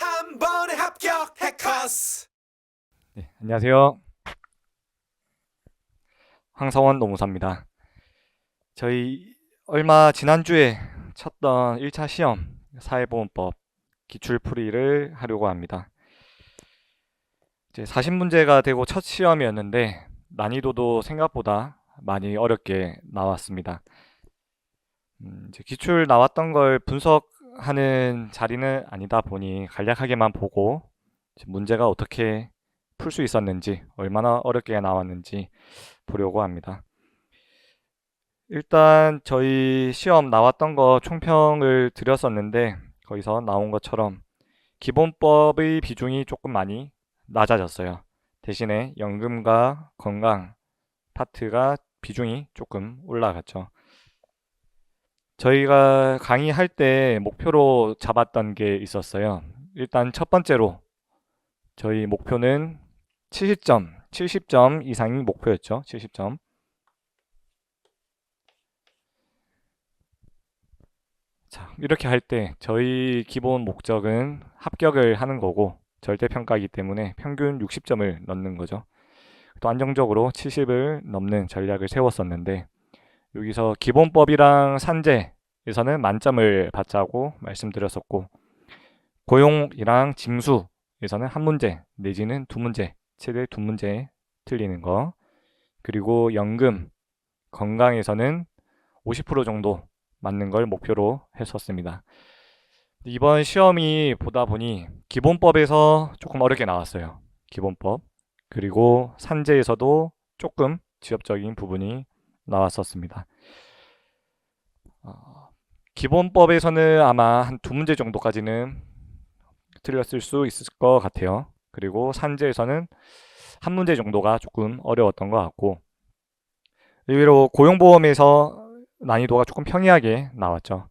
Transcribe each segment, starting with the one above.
한 번에 합격 해커스. 네, 안녕하세요. 황성원 노무사입니다. 저희 얼마 지난주에 쳤던 1차 시험 사회보험법 기출풀이를 하려고 합니다. 이제 40문제가 되고 첫 시험이었는데 난이도도 생각보다 많이 어렵게 나왔습니다. 이제 기출 나왔던 걸 분석하는 자리는 아니다 보니 간략하게만 보고 문제가 어떻게 풀 수 있었는지, 얼마나 어렵게 나왔는지 보려고 합니다. 일단 저희 시험 나왔던 거 총평을 드렸었는데 거기서 나온 것처럼 기본법의 비중이 조금 많이 낮아졌어요. 대신에 연금과 건강 파트가 비중이 조금 올라갔죠. 저희가 강의할 때 목표로 잡았던 게 있었어요. 일단 첫 번째로 저희 목표는 70점 이상이 목표였죠. 70점. 자, 이렇게 할 때 저희 기본 목적은 합격을 하는 거고 절대평가이기 때문에 평균 60점을 넣는 거죠. 또 안정적으로 70을 넘는 전략을 세웠었는데 여기서 기본법이랑 산재에서는 만점을 받자고 말씀드렸었고 고용이랑 징수에서는 한 문제 내지는 두 문제, 최대 두 문제 틀리는 거, 그리고 연금, 건강에서는 50% 정도 맞는 걸 목표로 했었습니다. 이번 시험이 보다 보니 기본법에서 조금 어렵게 나왔어요. 기본법. 그리고 산재에서도 조금 지엽적인 부분이 나왔었습니다. 기본법에서는 아마 한 두 문제 정도까지는 틀렸을 수 있을 것 같아요. 그리고 산재에서는 한 문제 정도가 조금 어려웠던 것 같고 의외로 고용보험에서 난이도가 조금 평이하게 나왔죠.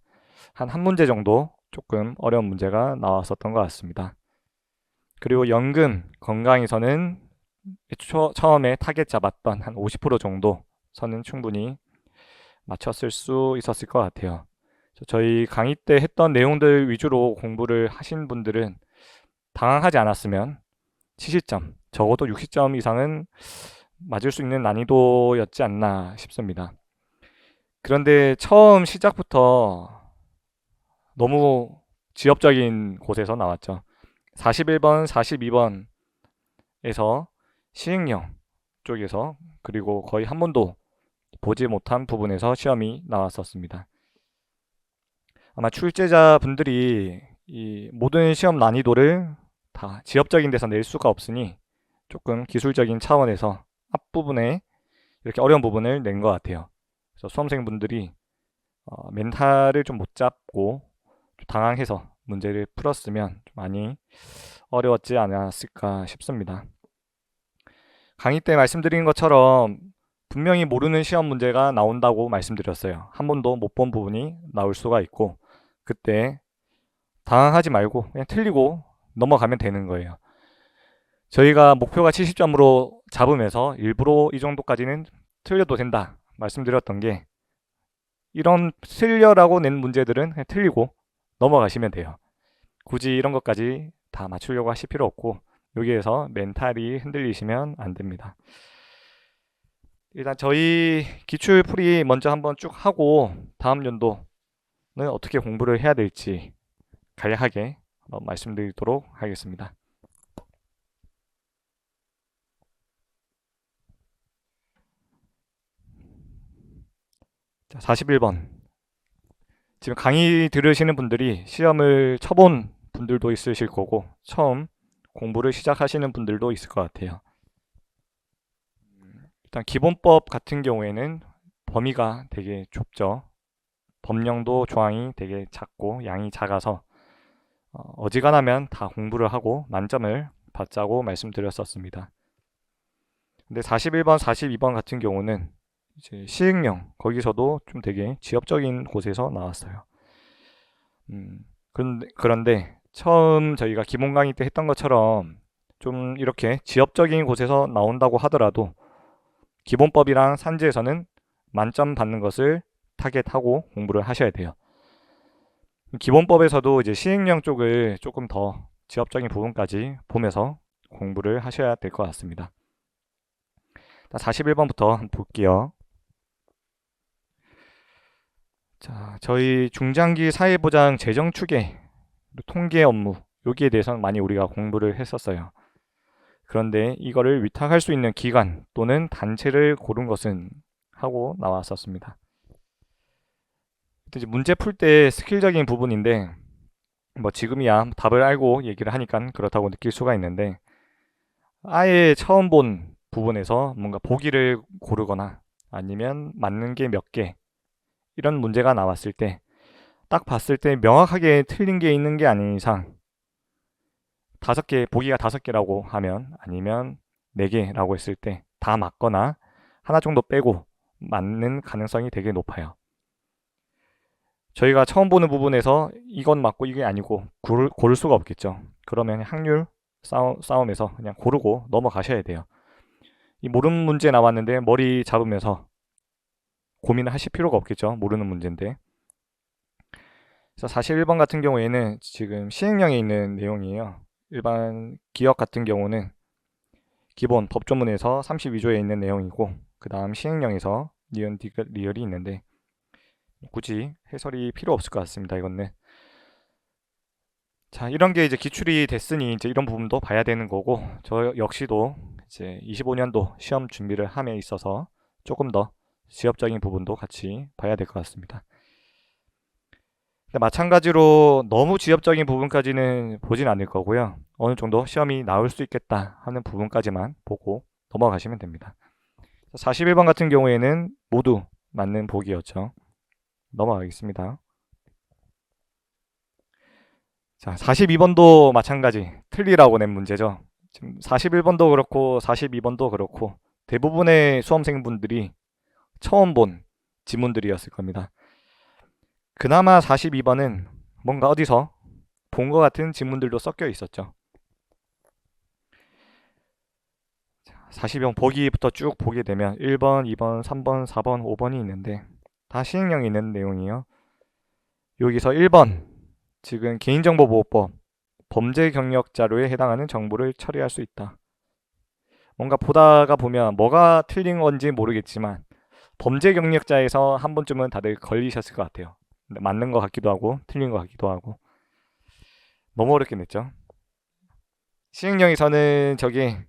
한 문제 정도 조금 어려운 문제가 나왔었던 것 같습니다. 그리고 연금, 건강에서는 처음에 타겟 잡았던 한 50% 정도 선은 충분히 맞췄을 수 있었을 것 같아요. 저희 강의 때 했던 내용들 위주로 공부를 하신 분들은 당황하지 않았으면 70점, 적어도 60점 이상은 맞을 수 있는 난이도였지 않나 싶습니다. 그런데 처음 시작부터 너무 지엽적인 곳에서 나왔죠. 41번, 42번에서 시행령 쪽에서 그리고 거의 한 번도 보지 못한 부분에서 시험이 나왔었습니다. 아마 출제자분들이 이 모든 시험 난이도를 다 지엽적인 데서 낼 수가 없으니 조금 기술적인 차원에서 앞부분에 이렇게 어려운 부분을 낸 것 같아요. 그래서 수험생분들이 멘탈을 좀 못 잡고 좀 당황해서 문제를 풀었으면 좀 많이 어려웠지 않았을까 싶습니다. 강의 때 말씀드린 것처럼 분명히 모르는 시험 문제가 나온다고 말씀드렸어요. 한 번도 못 본 부분이 나올 수가 있고 그때 당황하지 말고 그냥 틀리고 넘어가면 되는 거예요. 저희가 목표가 70점으로 잡으면서 일부러 이 정도까지는 틀려도 된다 말씀드렸던 게 이런 틀려라고 낸 문제들은 그냥 틀리고 넘어가시면 돼요. 굳이 이런 것까지 다 맞추려고 하실 필요 없고 여기에서 멘탈이 흔들리시면 안 됩니다. 일단 저희 기출풀이 먼저 한번 쭉 하고 다음 연도는 어떻게 공부를 해야 될지 간략하게 한번 말씀드리도록 하겠습니다. 자, 41번. 지금 강의 들으시는 분들이 시험을 쳐본 분들도 있으실 거고 처음 공부를 시작하시는 분들도 있을 것 같아요. 일단 기본법 같은 경우에는 범위가 되게 좁죠. 법령도 조항이 되게 작고 양이 작아서 어지간하면 다 공부를 하고 만점을 받자고 말씀드렸었습니다. 근데 41번, 42번 같은 경우는 이제 시행령 거기서도 좀 되게 지엽적인 곳에서 나왔어요. 그런데 처음 저희가 기본 강의 때 했던 것처럼 좀 이렇게 지엽적인 곳에서 나온다고 하더라도 기본법이랑 산지에서는 만점 받는 것을 타겟하고 공부를 하셔야 돼요. 기본법에서도 이제 시행령 쪽을 조금 더 지엽적인 부분까지 보면서 공부를 하셔야 될 것 같습니다. 41번부터 한번 볼게요. 자, 저희 중장기 사회보장 재정 추계, 통계 업무 여기에 대해서는 많이 우리가 공부를 했었어요. 그런데 이거를 위탁할 수 있는 기관 또는 단체를 고른 것은 하고 나왔었습니다. 이제 문제 풀 때 스킬적인 부분인데 뭐 지금이야 답을 알고 얘기를 하니까 그렇다고 느낄 수가 있는데 아예 처음 본 부분에서 뭔가 보기를 고르거나 아니면 맞는 게 몇 개 이런 문제가 나왔을 때 딱 봤을 때 명확하게 틀린 게 있는 게 아닌 이상 5개, 보기가 5개라고 하면 아니면 4개라고 했을 때 다 맞거나 하나 정도 빼고 맞는 가능성이 되게 높아요. 저희가 처음 보는 부분에서 이건 맞고 이게 아니고 고를 수가 없겠죠. 그러면 확률 싸움에서 그냥 고르고 넘어가셔야 돼요. 이 모르는 문제 나왔는데 머리 잡으면서 고민을 하실 필요가 없겠죠. 모르는 문제인데. 그래서 41번 같은 경우에는 지금 시행령에 있는 내용이에요. 일반 기업 같은 경우는 기본 법조문에서 32조에 있는 내용이고 그 다음 시행령에서 니은, 디귿, 리을이 있는데 굳이 해설이 필요 없을 것 같습니다. 이거는. 자, 이런 게 이제 기출이 됐으니 이제 이런 부분도 봐야 되는 거고 저 역시도 이제 25년도 시험 준비를 함에 있어서 조금 더 지엽적인 부분도 같이 봐야 될 것 같습니다. 마찬가지로 너무 지엽적인 부분까지는 보진 않을 거고요. 어느 정도 시험이 나올 수 있겠다 하는 부분까지만 보고 넘어가시면 됩니다. 41번 같은 경우에는 모두 맞는 보기였죠. 넘어가겠습니다. 자, 42번도 마찬가지 틀리라고 낸 문제죠. 지금 41번도 그렇고 42번도 그렇고 대부분의 수험생분들이 처음 본 지문들이었을 겁니다. 그나마 42번은 뭔가 어디서 본 것 같은 지문들도 섞여 있었죠. 42번 보기부터 쭉 보게 되면 1번, 2번, 3번, 4번, 5번이 있는데 다 시행령이 있는 내용이에요. 여기서 1번 지금 개인정보보호법 범죄 경력 자료에 해당하는 정보를 처리할 수 있다. 뭔가 보다가 보면 뭐가 틀린 건지 모르겠지만 범죄 경력자에서 한 번쯤은 다들 걸리셨을 것 같아요. 근데 맞는 것 같기도 하고 틀린 것 같기도 하고 너무 어렵게 냈죠. 시행령에서는 저게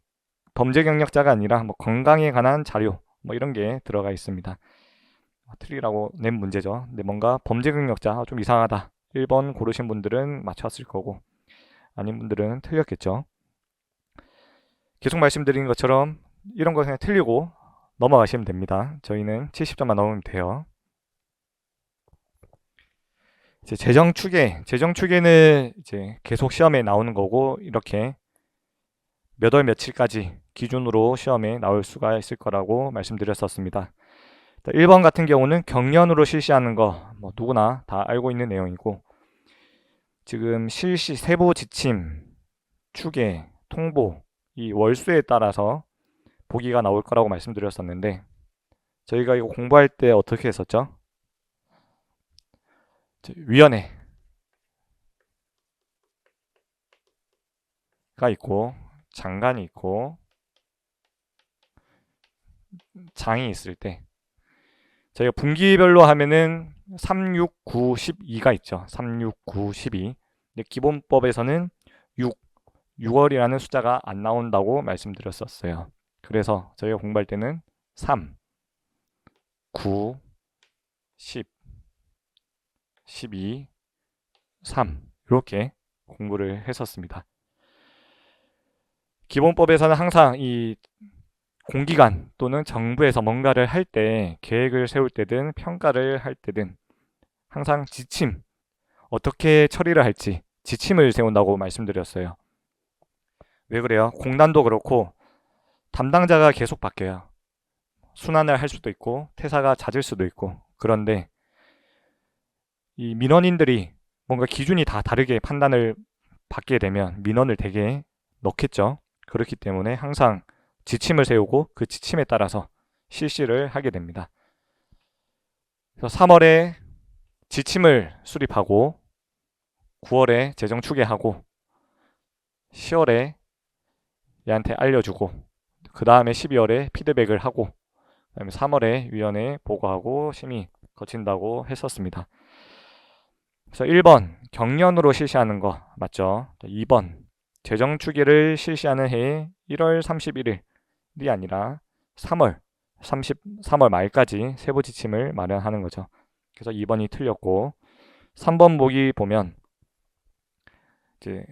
범죄 경력자가 아니라 뭐 건강에 관한 자료 뭐 이런 게 들어가 있습니다. 틀리라고 낸 문제죠. 근데 뭔가 범죄 경력자 좀 이상하다. 1번 고르신 분들은 맞췄을 거고 아닌 분들은 틀렸겠죠. 계속 말씀드린 것처럼 이런 거 그냥 틀리고 넘어가시면 됩니다. 저희는 70점만 넘으면 돼요. 이제 재정 추계는 이제 계속 시험에 나오는 거고 이렇게 몇 월 며칠까지 기준으로 시험에 나올 수가 있을 거라고 말씀드렸었습니다. 1번 같은 경우는 경년으로 실시하는 거 뭐 누구나 다 알고 있는 내용이고 지금 실시 세부 지침, 추계, 통보 이 월수에 따라서 보기가 나올 거라고 말씀드렸었는데 저희가 이거 공부할 때 어떻게 했었죠? 위원회가 있고 장관이 있고 장이 있을 때 저희가 분기별로 하면은 3, 6, 9, 12가 있죠. 3, 6, 9, 12. 근데 기본법에서는 6월이라는 숫자가 안 나온다고 말씀드렸었어요. 그래서 저희가 공부할 때는 3, 9, 10, 12, 3 이렇게 공부를 했었습니다. 기본법에서는 항상 이 공기관 또는 정부에서 뭔가를 할 때 계획을 세울 때든 평가를 할 때든 항상 지침 어떻게 처리를 할지 지침을 세운다고 말씀드렸어요. 왜 그래요? 공단도 그렇고 담당자가 계속 바뀌어요. 순환을 할 수도 있고 퇴사가 잦을 수도 있고 그런데 이 민원인들이 뭔가 기준이 다 다르게 판단을 받게 되면 민원을 되게 넣겠죠. 그렇기 때문에 항상 지침을 세우고 그 지침에 따라서 실시를 하게 됩니다. 그래서 3월에 지침을 수립하고 9월에 재정 추계하고 10월에 얘한테 알려주고 그 다음에 12월에 피드백을 하고 그다음에 3월에 위원회에 보고하고 심의 거친다고 했었습니다. 그래서 1번 경년으로 실시하는 거 맞죠? 2번 재정 추기를 실시하는 해에 1월 31일이 아니라 3월 말까지 세부 지침을 마련하는 거죠. 그래서 2번이 틀렸고 3번 보기 보면 이제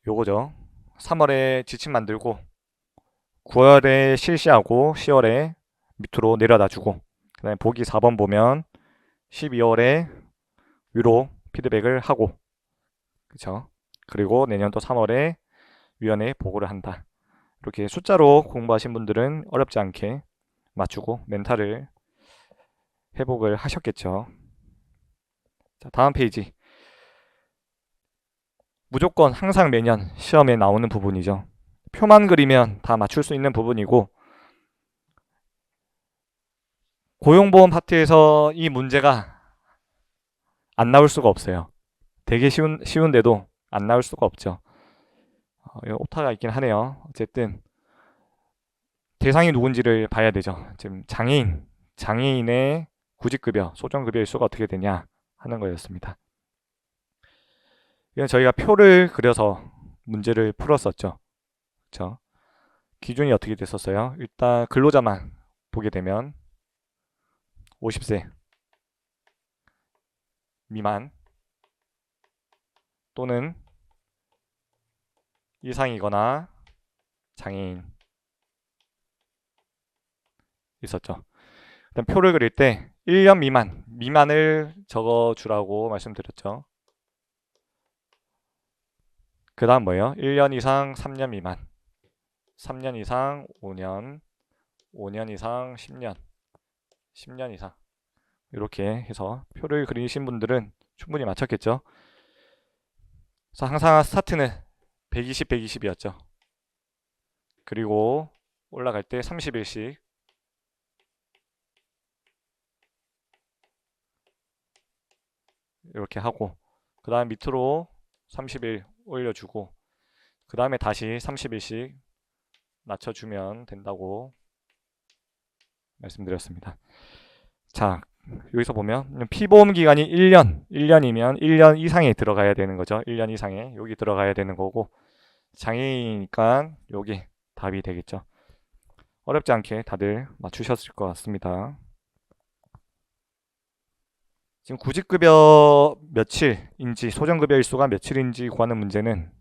요거죠. 3월에 지침 만들고 9월에 실시하고 10월에 밑으로 내려다 주고 그다음에 보기 4번 보면 12월에 위로 피드백을 하고 그쵸? 그리고 내년도 3월에 위원회에 보고를 한다. 이렇게 숫자로 공부하신 분들은 어렵지 않게 맞추고 멘탈을 회복을 하셨겠죠. 자, 다음 페이지. 무조건 항상 매년 시험에 나오는 부분이죠. 표만 그리면 다 맞출 수 있는 부분이고 고용보험 파트에서 이 문제가 안 나올 수가 없어요. 되게 쉬운데도 안 나올 수가 없죠. 오타가 있긴 하네요. 어쨌든 대상이 누군지를 봐야 되죠. 지금 장애인의 구직급여, 소정급여 일수가 어떻게 되냐 하는 거였습니다. 이건 저희가 표를 그려서 문제를 풀었었죠. 그렇죠? 기준이 어떻게 됐었어요? 일단 근로자만 보게 되면 50세 미만 또는 이상이거나 장애인 있었죠. 일단 표를 그릴 때 1년 미만을 적어주라고 말씀드렸죠. 그 다음 뭐예요? 1년 이상 3년 미만 3년 이상 5년 5년 이상 10년 10년 이상 이렇게 해서 표를 그리신 분들은 충분히 맞췄겠죠. 그래서 항상 스타트는 120, 120이었죠. 그리고 올라갈 때 30일씩 이렇게 하고 그 다음 밑으로 30일 올려주고 그 다음에 다시 30일씩 낮춰주면 된다고 말씀드렸습니다. 자, 여기서 보면 피보험 기간이 1년이면 1년 이상에 들어가야 되는 거죠. 1년 이상에 여기 들어가야 되는 거고 장애인이니까 여기 답이 되겠죠. 어렵지 않게 다들 맞추셨을 것 같습니다. 지금 구직급여 며칠인지 소정급여 일수가 며칠인지 구하는 문제는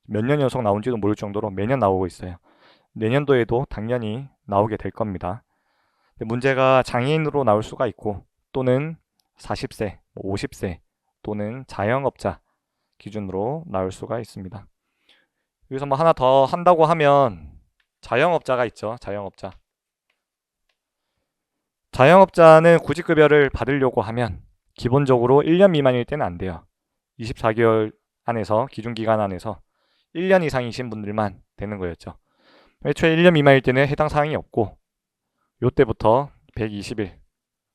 몇 년 연속 나온지도 모를 정도로 매년 나오고 있어요. 내년도에도 당연히 나오게 될 겁니다. 문제가 장애인으로 나올 수가 있고 또는 40세, 50세 또는 자영업자 기준으로 나올 수가 있습니다. 여기서 뭐 하나 더 한다고 하면 자영업자가 있죠. 자영업자는 구직급여를 받으려고 하면 기본적으로 1년 미만일 때는 안 돼요. 24개월 안에서 기준기간 안에서 1년 이상이신 분들만 되는 거였죠. 애초에 1년 미만일 때는 해당 사항이 없고 요때부터 120일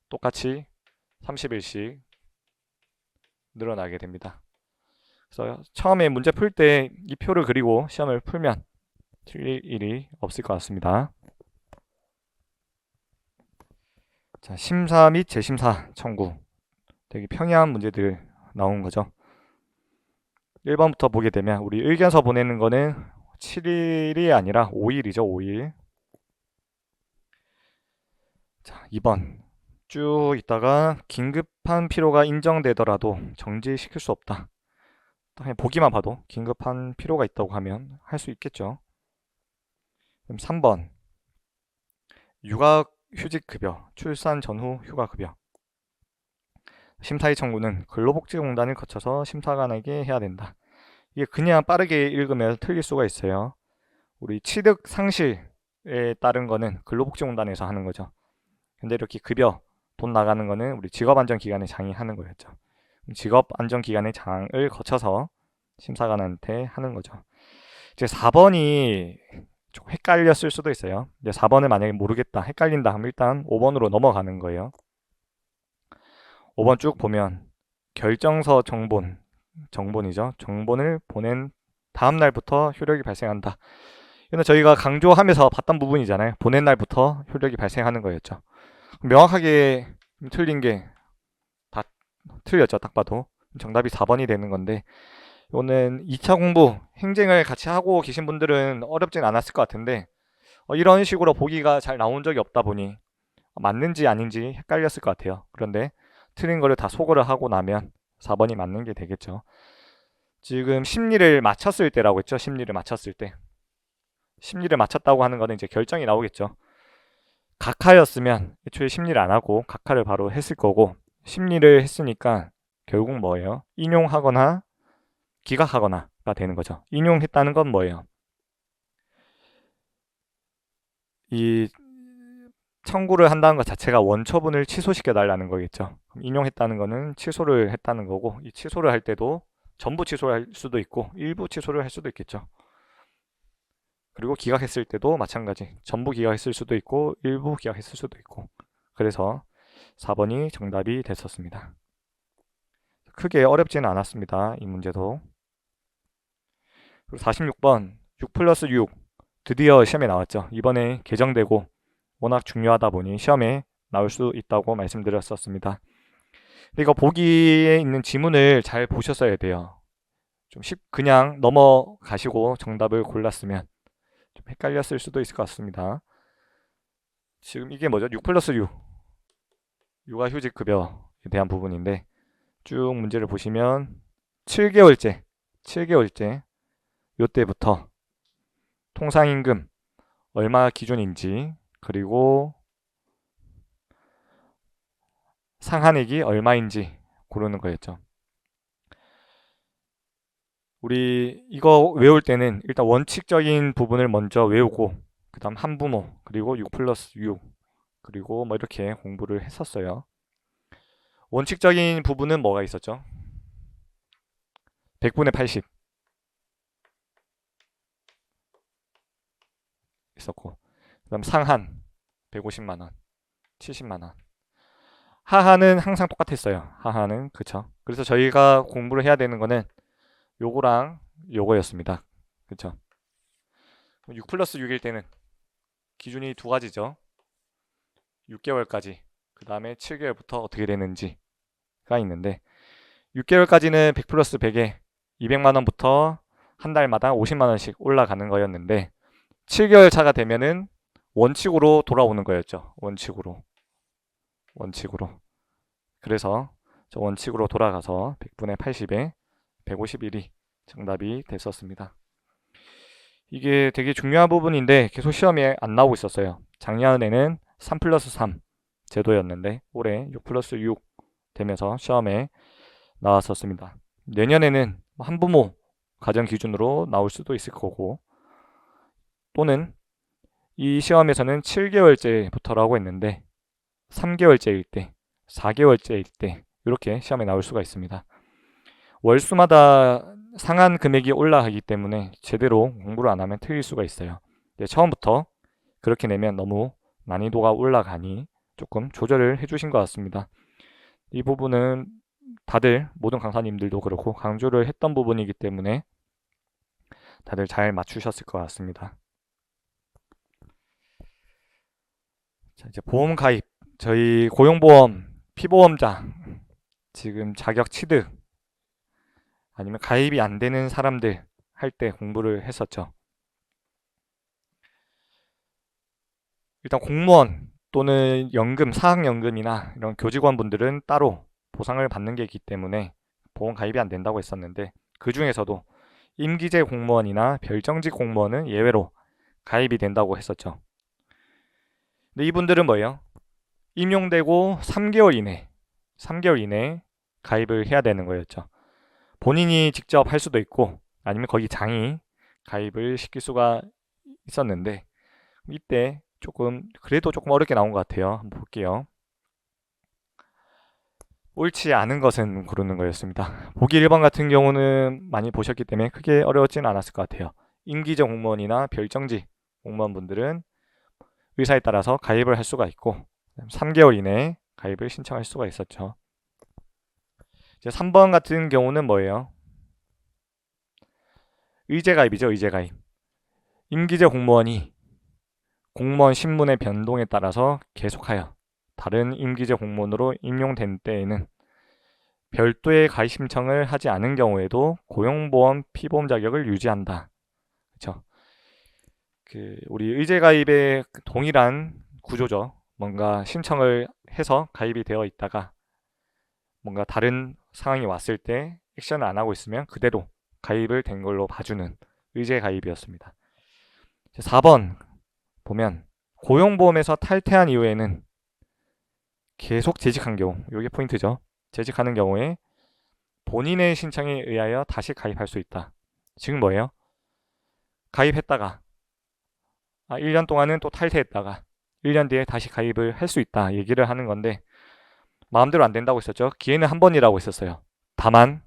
똑같이 30일씩 늘어나게 됩니다. 그래서 처음에 문제 풀 때 이 표를 그리고 시험을 풀면 틀릴 일이 없을 것 같습니다. 자, 심사 및 재심사 청구 되게 평이한 문제들 나온 거죠. 1번부터 보게 되면 우리 의견서 보내는 거는 7일이 아니라 5일이죠. 5일. 자, 2번 쭉 있다가 긴급한 필요가 인정되더라도 정지시킬 수 없다. 그냥 보기만 봐도 긴급한 필요가 있다고 하면 할 수 있겠죠. 그럼 3번 육아휴직급여, 출산 전후 휴가급여. 심사의 청구는 근로복지공단을 거쳐서 심사관에게 해야 된다. 이게 그냥 빠르게 읽으면 틀릴 수가 있어요. 우리 취득 상실에 따른 거는 근로복지공단에서 하는 거죠. 근데 이렇게 급여, 돈 나가는 거는 우리 직업안전기관의 장이 하는 거였죠. 직업안전기관의 장을 거쳐서 심사관한테 하는 거죠. 이제 4번이 좀 헷갈렸을 수도 있어요. 이제 4번을 만약에 모르겠다, 헷갈린다 하면 일단 5번으로 넘어가는 거예요. 5번 쭉 보면 결정서 정본이죠. 정본을 보낸 다음 날부터 효력이 발생한다. 이거는 저희가 강조하면서 봤던 부분이잖아요. 보낸 날부터 효력이 발생하는 거였죠. 명확하게 틀린 게 다 틀렸죠. 딱 봐도. 정답이 4번이 되는 건데 이거는 2차 공부, 행쟁을 같이 하고 계신 분들은 어렵진 않았을 것 같은데 이런 식으로 보기가 잘 나온 적이 없다 보니 맞는지 아닌지 헷갈렸을 것 같아요. 그런데 틀린 거를 다 소거를 하고 나면 4번이 맞는 게 되겠죠. 지금 심리를 맞췄을 때라고 했죠. 심리를 맞췄을 때. 심리를 맞췄다고 하는 거는 이제 결정이 나오겠죠. 각하였으면 애초에 심리를 안 하고 각하를 바로 했을 거고 심리를 했으니까 결국 뭐예요? 인용하거나 기각하거나가 되는 거죠. 인용했다는 건 뭐예요? 이 청구를 한다는 것 자체가 원처분을 취소시켜 달라는 거겠죠. 인용했다는 거는 취소를 했다는 거고 이 취소를 할 때도 전부 취소를 할 수도 있고 일부 취소를 할 수도 있겠죠. 그리고 기각했을 때도 마찬가지. 전부 기각했을 수도 있고 일부 기각했을 수도 있고. 그래서 4번이 정답이 됐었습니다. 크게 어렵지는 않았습니다. 이 문제도. 그리고 46번 6 플러스 6 드디어 시험에 나왔죠. 이번에 개정되고 워낙 중요하다 보니 시험에 나올 수 있다고 말씀드렸었습니다. 이거 보기에 있는 지문을 잘 보셨어야 돼요. 좀 그냥 넘어가시고 정답을 골랐으면 좀 헷갈렸을 수도 있을 것 같습니다. 지금 이게 뭐죠? 6 플러스 6 육아휴직급여에 대한 부분인데 쭉 문제를 보시면 7개월째 요때부터 통상임금 얼마 기준인지 그리고 상한액이 얼마인지 고르는 거였죠. 우리 이거 외울 때는 일단 원칙적인 부분을 먼저 외우고 그 다음 한부모 그리고 6 플러스 6 그리고 뭐 이렇게 공부를 했었어요. 원칙적인 부분은 뭐가 있었죠? 100분의 80 있었고 그 다음 상한 150만원 70만원 하하는 항상 똑같았어요. 하하는 그쵸. 그래서 저희가 공부를 해야 되는 거는 요거랑 요거였습니다. 그쵸. 6 플러스 6일 때는 기준이 두 가지죠. 6개월까지 그 다음에 7개월부터 어떻게 되는지가 있는데 6개월까지는 100 플러스 100에 200만원부터 한 달마다 50만원씩 올라가는 거였는데 7개월 차가 되면은 원칙으로 돌아오는 거였죠. 원칙으로. 그래서 저 원칙으로 돌아가서 100분의 80에 151이 정답이 됐었습니다. 이게 되게 중요한 부분인데 계속 시험에 안 나오고 있었어요. 작년에는 3 플러스 3 제도였는데 올해 6 플러스 6 되면서 시험에 나왔었습니다. 내년에는 한부모 가정 기준으로 나올 수도 있을 거고 또는 이 시험에서는 7개월째부터라고 했는데 3개월째일 때, 4개월째일 때 이렇게 시험에 나올 수가 있습니다. 월수마다 상한 금액이 올라가기 때문에 제대로 공부를 안 하면 틀릴 수가 있어요. 처음부터 그렇게 내면 너무 난이도가 올라가니 조금 조절을 해주신 것 같습니다. 이 부분은 다들 모든 강사님들도 그렇고 강조를 했던 부분이기 때문에 다들 잘 맞추셨을 것 같습니다. 자, 이제 보험 가입, 저희 고용보험 피보험자 지금 자격 취득 아니면 가입이 안 되는 사람들 할 때 공부를 했었죠. 일단 공무원 또는 연금, 사학연금이나 이런 교직원분들은 따로 보상을 받는 게 있기 때문에 보험 가입이 안 된다고 했었는데 그 중에서도 임기제 공무원이나 별정직 공무원은 예외로 가입이 된다고 했었죠. 근데 이분들은 뭐예요? 임용되고 3개월 이내 가입을 해야 되는 거였죠. 본인이 직접 할 수도 있고 아니면 거기 장이 가입을 시킬 수가 있었는데 이때 그래도 조금 어렵게 나온 것 같아요. 한번 볼게요. 옳지 않은 것은 고르는 거였습니다. 보기 1번 같은 경우는 많이 보셨기 때문에 크게 어려웠지는 않았을 것 같아요. 임기제 공무원이나 별정직 공무원분들은 의사에 따라서 가입을 할 수가 있고 3개월 이내에 가입을 신청할 수가 있었죠. 이제 3번 같은 경우는 뭐예요? 의제가입이죠, 의제가입. 임기제 공무원이 공무원 신분의 변동에 따라서 계속하여 다른 임기제 공무원으로 임용된 때에는 별도의 가입 신청을 하지 않은 경우에도 고용보험 피보험 자격을 유지한다. 그렇죠? 우리 의제가입의 동일한 구조죠. 뭔가 신청을 해서 가입이 되어 있다가 뭔가 다른 상황이 왔을 때 액션을 안 하고 있으면 그대로 가입을 된 걸로 봐주는 의제가입이었습니다. 4번 보면 고용보험에서 탈퇴한 이후에는 계속 재직한 경우, 이게 포인트죠. 재직하는 경우에 본인의 신청에 의하여 다시 가입할 수 있다. 지금 뭐예요? 가입했다가 1년 동안은 또 탈퇴했다가 1년 뒤에 다시 가입을 할 수 있다 얘기를 하는 건데, 마음대로 안 된다고 했었죠. 기회는 한 번이라고 했었어요. 다만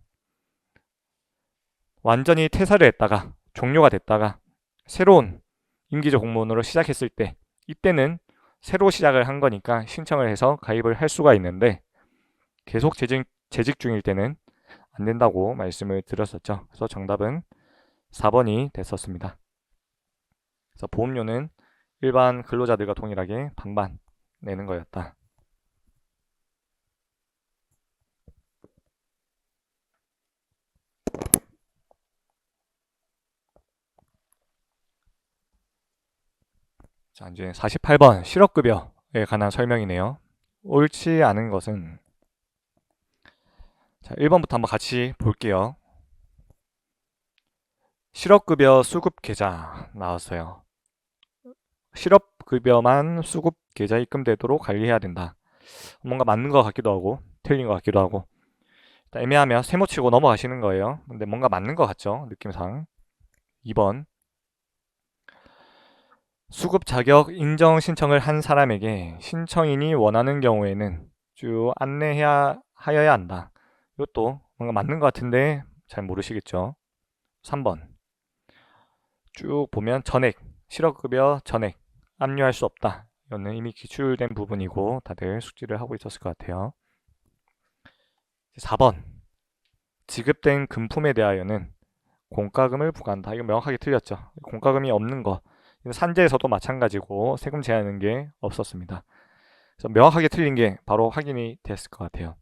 완전히 퇴사를 했다가 종료가 됐다가 새로운 임기제 공무원으로 시작했을 때, 이때는 새로 시작을 한 거니까 신청을 해서 가입을 할 수가 있는데, 계속 재직 중일 때는 안 된다고 말씀을 드렸었죠. 그래서 정답은 4번이 됐었습니다. 그래서 보험료는 일반 근로자들과 동일하게 반반 내는 거였다. 자, 이제 48번 실업급여에 관한 설명이네요. 옳지 않은 것은, 자, 1번부터 한번 같이 볼게요. 실업급여 수급 계좌 나왔어요. 실업급여만 수급 계좌에 입금되도록 관리해야 된다. 뭔가 맞는 것 같기도 하고 틀린 것 같기도 하고, 애매하면 세모치고 넘어가시는 거예요. 근데 뭔가 맞는 것 같죠, 느낌상. 2번 수급 자격 인정 신청을 한 사람에게 신청인이 원하는 경우에는 쭉 안내해야 하여야 한다. 이것도 뭔가 맞는 것 같은데 잘 모르시겠죠. 3번 쭉 보면 전액, 실업급여 전액 압류할 수 없다. 이거는 이미 기출된 부분이고 다들 숙지를 하고 있었을 것 같아요. 4번 지급된 금품에 대하여는 공과금을 부과한다. 이거 명확하게 틀렸죠. 공과금이 없는 거, 산재에서도 마찬가지고 세금 제한하는 게 없었습니다. 그래서 명확하게 틀린 게 바로 확인이 됐을 것 같아요.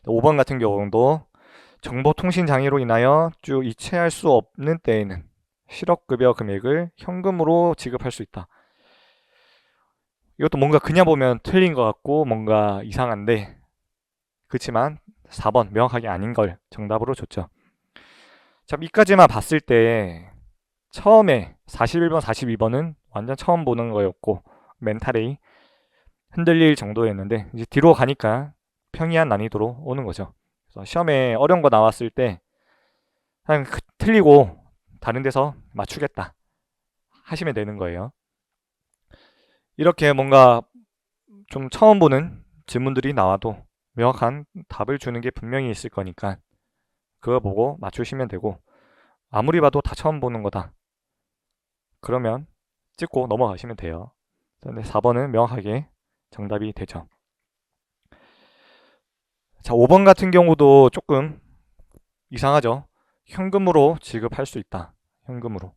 5번 같은 경우도 정보통신 장애로 인하여 쭉 이체할 수 없는 때에는 실업급여 금액을 현금으로 지급할 수 있다. 이것도 뭔가 그냥 보면 틀린 것 같고 뭔가 이상한데, 그렇지만 4번 명확하게 아닌 걸 정답으로 줬죠. 자, 이까지만 봤을 때 처음에 41번, 42번은 완전 처음 보는 거였고 멘탈이 흔들릴 정도였는데, 이제 뒤로 가니까 평이한 난이도로 오는 거죠. 그래서 시험에 어려운 거 나왔을 때 그냥 틀리고 다른 데서 맞추겠다 하시면 되는 거예요. 이렇게 뭔가 좀 처음 보는 질문들이 나와도 명확한 답을 주는 게 분명히 있을 거니까 그거 보고 맞추시면 되고, 아무리 봐도 다 처음 보는 거다 그러면 찍고 넘어가시면 돼요. 근데 4번은 명확하게 정답이 되죠. 자, 5번 같은 경우도 조금 이상하죠. 현금으로 지급할 수 있다. 현금으로.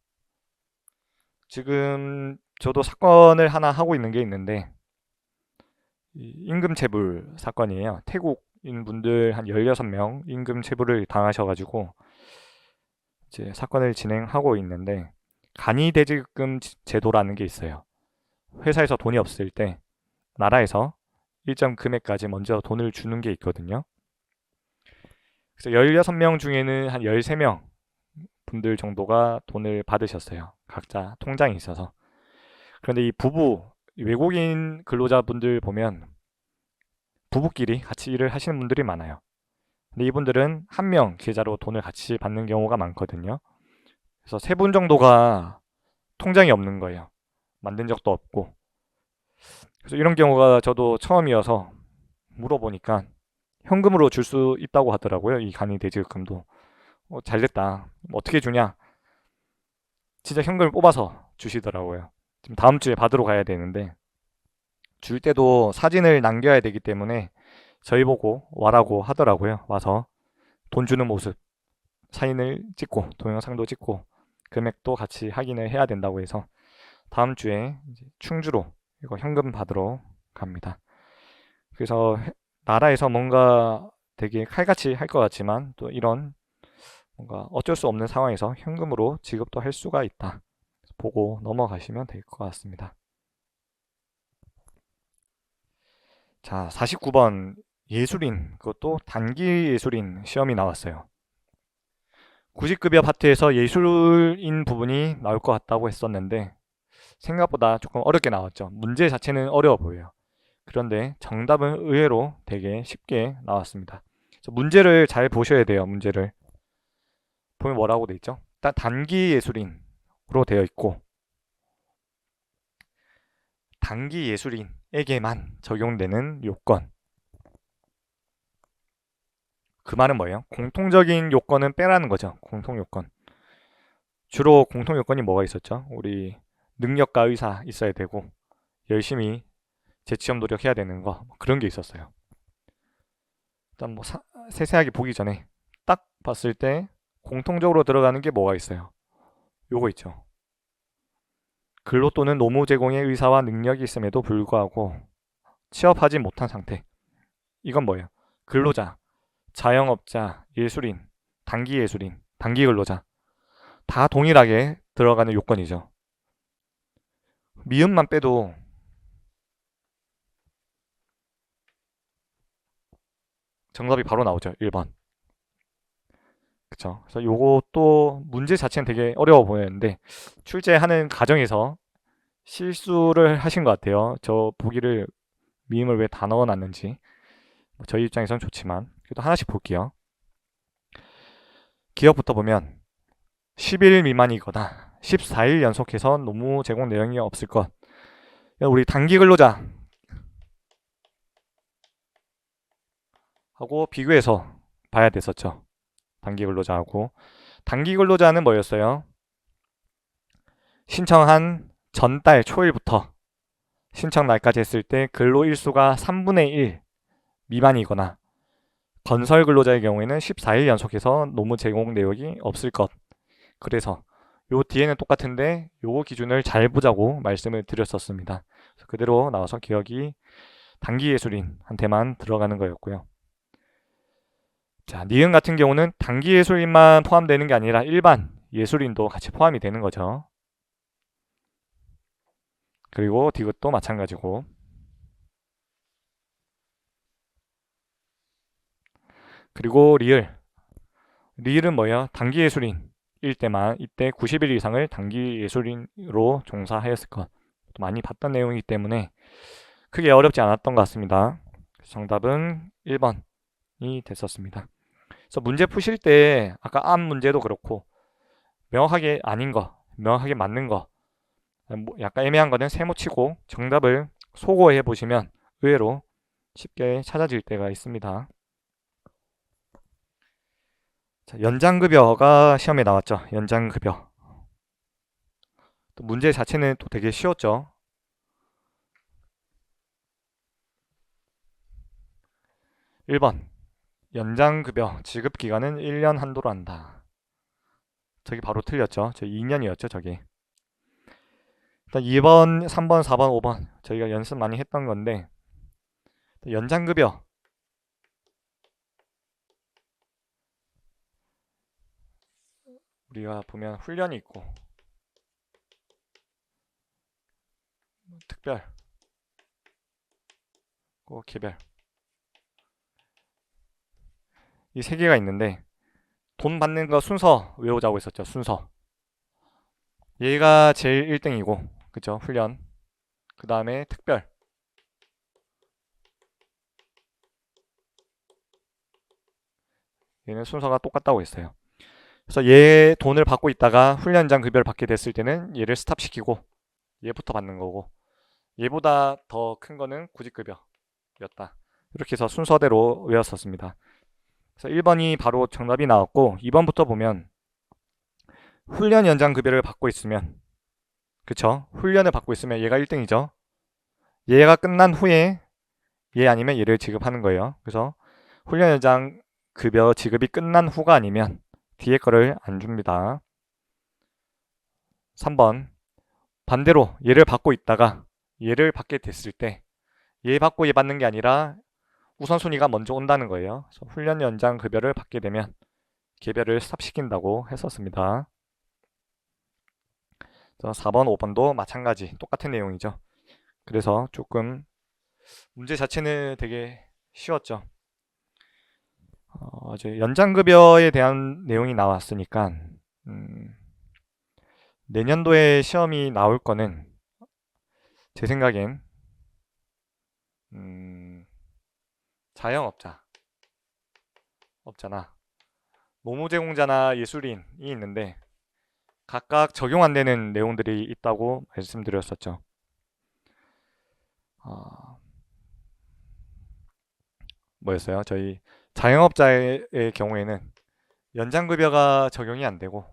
지금 저도 사건을 하나 하고 있는 게 있는데, 임금 체불 사건이에요. 태국인 분들 한 16명 임금 체불을 당하셔가지고 이제 사건을 진행하고 있는데, 간이대지급 제도라는 게 있어요. 회사에서 돈이 없을 때 나라에서 일정 금액까지 먼저 돈을 주는 게 있거든요. 그래서 16명 중에는 한 13명 분들 정도가 돈을 받으셨어요. 각자 통장이 있어서. 그런데 이 외국인 근로자분들 보면 부부끼리 같이 일을 하시는 분들이 많아요. 근데 이분들은 한 명 계좌로 돈을 같이 받는 경우가 많거든요. 그래서 3분 정도가 통장이 없는 거예요. 만든 적도 없고. 그래서 이런 경우가 저도 처음이어서 물어보니까 현금으로 줄 수 있다고 하더라고요. 이 간이 대지급금도. 잘됐다. 어떻게 주냐? 진짜 현금을 뽑아서 주시더라고요. 지금 다음 주에 받으러 가야 되는데, 줄 때도 사진을 남겨야 되기 때문에 저희 보고 와라고 하더라고요. 와서 돈 주는 모습 사진을 찍고 동영상도 찍고 금액도 같이 확인을 해야 된다고 해서 다음 주에 이제 충주로 이거 현금 받으러 갑니다. 그래서 나라에서 뭔가 되게 칼같이 할 것 같지만 또 이런 뭔가 어쩔 수 없는 상황에서 현금으로 지급도 할 수가 있다. 보고 넘어가시면 될 것 같습니다. 자, 49번 예술인, 그것도 단기 예술인 시험이 나왔어요. 구직급여 파트에서 예술인 부분이 나올 것 같다고 했었는데 생각보다 조금 어렵게 나왔죠. 문제 자체는 어려워 보여요. 그런데 정답은 의외로 되게 쉽게 나왔습니다. 그래서 문제를 잘 보셔야 돼요. 문제를 보면 뭐라고 돼 있죠? 일단 단기 예술인으로 되어 있고 단기 예술인에게만 적용되는 요건. 그 말은 뭐예요? 공통적인 요건은 빼라는 거죠. 공통 요건. 주로 공통 요건이 뭐가 있었죠? 우리 능력과 의사 있어야 되고 열심히 재취업 노력해야 되는 거 그런 게 있었어요. 일단 뭐 세세하게 보기 전에 딱 봤을 때 공통적으로 들어가는 게 뭐가 있어요? 요거 있죠. 근로 또는 노무 제공의 의사와 능력이 있음에도 불구하고 취업하지 못한 상태. 이건 뭐예요? 근로자, 자영업자, 예술인, 단기 예술인, 단기 근로자 다 동일하게 들어가는 요건이죠. 미음만 빼도 정답이 바로 나오죠. 1번. 그쵸. 그래서 요것도 문제 자체는 되게 어려워 보였는데 출제하는 과정에서 실수를 하신 것 같아요. 저 보기를 미음을 왜 다 넣어놨는지 저희 입장에선 좋지만 그래도 하나씩 볼게요. 기업부터 보면 10일 미만이거나 14일 연속해서 노무 제공 내용이 없을 것. 우리 단기 근로자 하고 비교해서 봐야 됐었죠. 단기 근로자하고 단기 근로자는 뭐였어요? 신청한 전달 초일부터 신청 날까지 했을 때 근로 일수가 3분의 1 미만이거나 건설 근로자의 경우에는 14일 연속해서 노무 제공 내역이 없을 것. 그래서 요 뒤에는 똑같은데 요 기준을 잘 보자고 말씀을 드렸었습니다. 그대로 나와서 기억이 단기 예술인한테만 들어가는 거였고요. 자, 니은 같은 경우는 단기 예술인만 포함되는 게 아니라 일반 예술인도 같이 포함이 되는 거죠. 그리고 디귿도 마찬가지고. 그리고 리을은 뭐예요? 단기 예술인일 때만 이때 90일 이상을 단기 예술인으로 종사하였을 것. 많이 봤던 내용이기 때문에 크게 어렵지 않았던 것 같습니다. 정답은 1번이 됐었습니다. 그래서 문제 푸실 때 아까 앞 문제도 그렇고 명확하게 아닌 거, 명확하게 맞는 거, 약간 애매한 거는 세모치고 정답을 소거해 보시면 의외로 쉽게 찾아질 때가 있습니다. 자, 연장급여가 시험에 나왔죠. 연장급여. 또 문제 자체는 또 되게 쉬웠죠. 1번 연장급여 지급기간은 1년 한도로 한다. 저기 바로 틀렸죠. 저 2년이었죠. 저기. 일단 2번, 3번, 4번, 5번 저희가 연습 많이 했던 건데 연장급여 우리가 보면 훈련이 있고 특별, 꼭 개별 이 세 개가 있는데 돈 받는 거 순서 외우자고 했었죠. 순서. 얘가 제일 1등이고 그쵸? 훈련. 그 다음에 특별. 얘는 순서가 똑같다고 했어요. 그래서 얘 돈을 받고 있다가 훈련장 급여를 받게 됐을 때는 얘를 스탑시키고 얘부터 받는 거고 얘보다 더 큰 거는 구직급여였다. 이렇게 해서 순서대로 외웠었습니다. 그래서 1번이 바로 정답이 나왔고 2번부터 보면 훈련 연장 급여를 받고 있으면 그쵸? 훈련을 받고 있으면 얘가 1등이죠. 얘가 끝난 후에 얘 아니면 얘를 지급하는 거예요. 그래서 훈련 연장 급여 지급이 끝난 후가 아니면 뒤에 거를 안 줍니다. 3번 반대로 얘를 받고 있다가 얘를 받게 됐을 때 얘 받고 얘 받는 게 아니라 우선순위가 먼저 온다는 거예요. 그래서 훈련 연장 급여를 받게 되면 개별을 스탑시킨다고 했었습니다. 4번, 5번도 마찬가지 똑같은 내용이죠. 그래서 조금 문제 자체는 되게 쉬웠죠. 이제 연장급여에 대한 내용이 나왔으니까 내년도에 시험이 나올 거는 제 생각엔 업자나 노무 제공자나 예술인이 있는데 각각 적용 안 되는 내용들이 있다고 말씀드렸었죠. 뭐였어요? 저희 자영업자의 경우에는 연장급여가 적용이 안 되고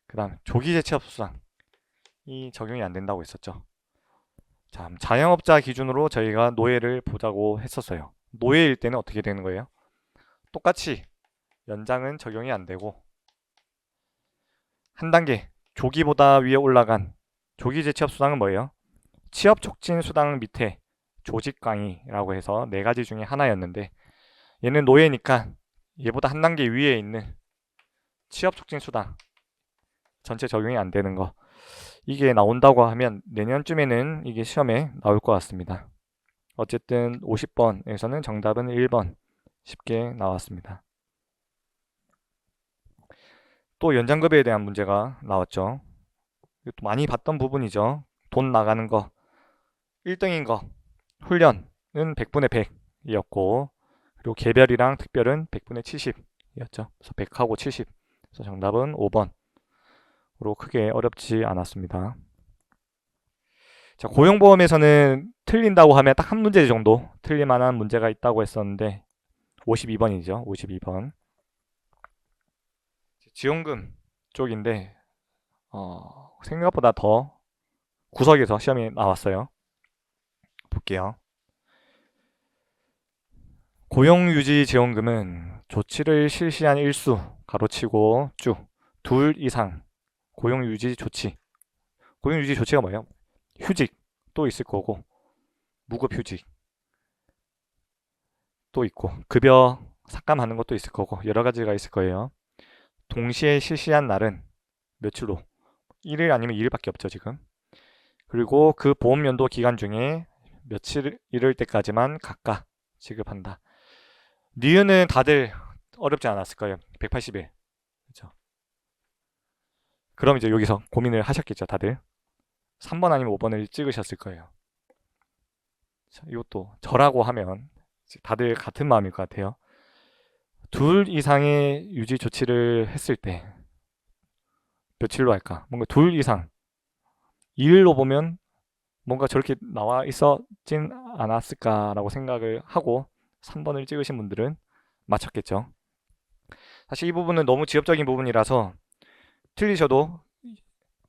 그 다음 조기재취업수당이 적용이 안 된다고 했었죠. 자, 자영업자 기준으로 저희가 노예를 보자고 했었어요. 노예일 때는 어떻게 되는 거예요? 똑같이 연장은 적용이 안 되고 한 단계 조기보다 위에 올라간 조기재취업수당은 뭐예요? 취업촉진수당 밑에 조직강의라고 해서 4가지 중에 하나였는데 얘는 노예니까 얘보다 한 단계 위에 있는 취업촉진수당 전체 적용이 안 되는 거 이게 나온다고 하면 내년쯤에는 이게 시험에 나올 것 같습니다. 어쨌든 50번에서는 정답은 1번 쉽게 나왔습니다. 또 연장급여에 대한 문제가 나왔죠. 이것도 많이 봤던 부분이죠. 돈 나가는 거 1등인 거 훈련은 100분의 100이었고 그리고 개별이랑 특별은 100분의 70이었죠. 그래서 100하고 70. 그래서 정답은 5번으로 크게 어렵지 않았습니다. 자, 고용보험에서는 틀린다고 하면 딱 한 문제 정도 틀릴 만한 문제가 있다고 했었는데 52번이죠. 52번. 지원금 쪽인데 생각보다 더 구석에서 시험이 나왔어요. 볼게요. 고용유지지원금은 조치를 실시한 일수 가로치고 쭉 둘 이상 고용유지 조치. 고용유지 조치가 뭐예요? 휴직도 있을 거고 무급휴직 또 있고 급여 삭감하는 것도 있을 거고 여러 가지가 있을 거예요. 동시에 실시한 날은 며칠로? 1일 아니면 2일밖에 없죠 지금. 그리고 그 보험연도 기간 중에 며칠 이를 때까지만 각각 지급한다. 니은은 다들 어렵지 않았을 거예요. 180일. 그렇죠? 그럼 이제 여기서 고민을 하셨겠죠, 다들. 3번 아니면 5번을 찍으셨을 거예요. 자, 이것도 저라고 하면 다들 같은 마음일 것 같아요. 둘 이상의 유지 조치를 했을 때 며칠로 할까? 뭔가 둘 이상 2일로 보면 뭔가 저렇게 나와 있었진 않았을까라고 생각을 하고 3번을 찍으신 분들은 맞췄겠죠. 사실 이 부분은 너무 지엽적인 부분이라서 틀리셔도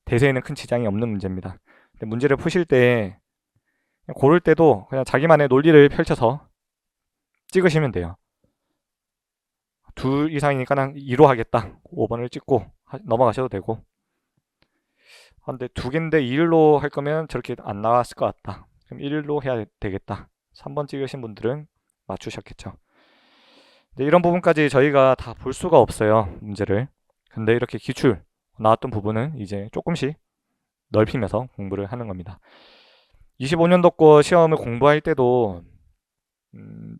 대세에는 큰 지장이 없는 문제입니다. 근데 문제를 푸실 때 고를 때도 그냥 자기만의 논리를 펼쳐서 찍으시면 돼요. 둘 이상이니까 난 2로 하겠다. 5번을 찍고 넘어가셔도 되고. 근데 2개인데 2일로 할 거면 저렇게 안 나왔을 것 같다. 그럼 1일로 해야 되겠다. 3번 찍으신 분들은 맞추셨겠죠. 근데 이런 부분까지 저희가 다 볼 수가 없어요. 문제를. 근데 이렇게 기출 나왔던 부분은 이제 조금씩 넓히면서 공부를 하는 겁니다. 25년도 거 시험을 공부할 때도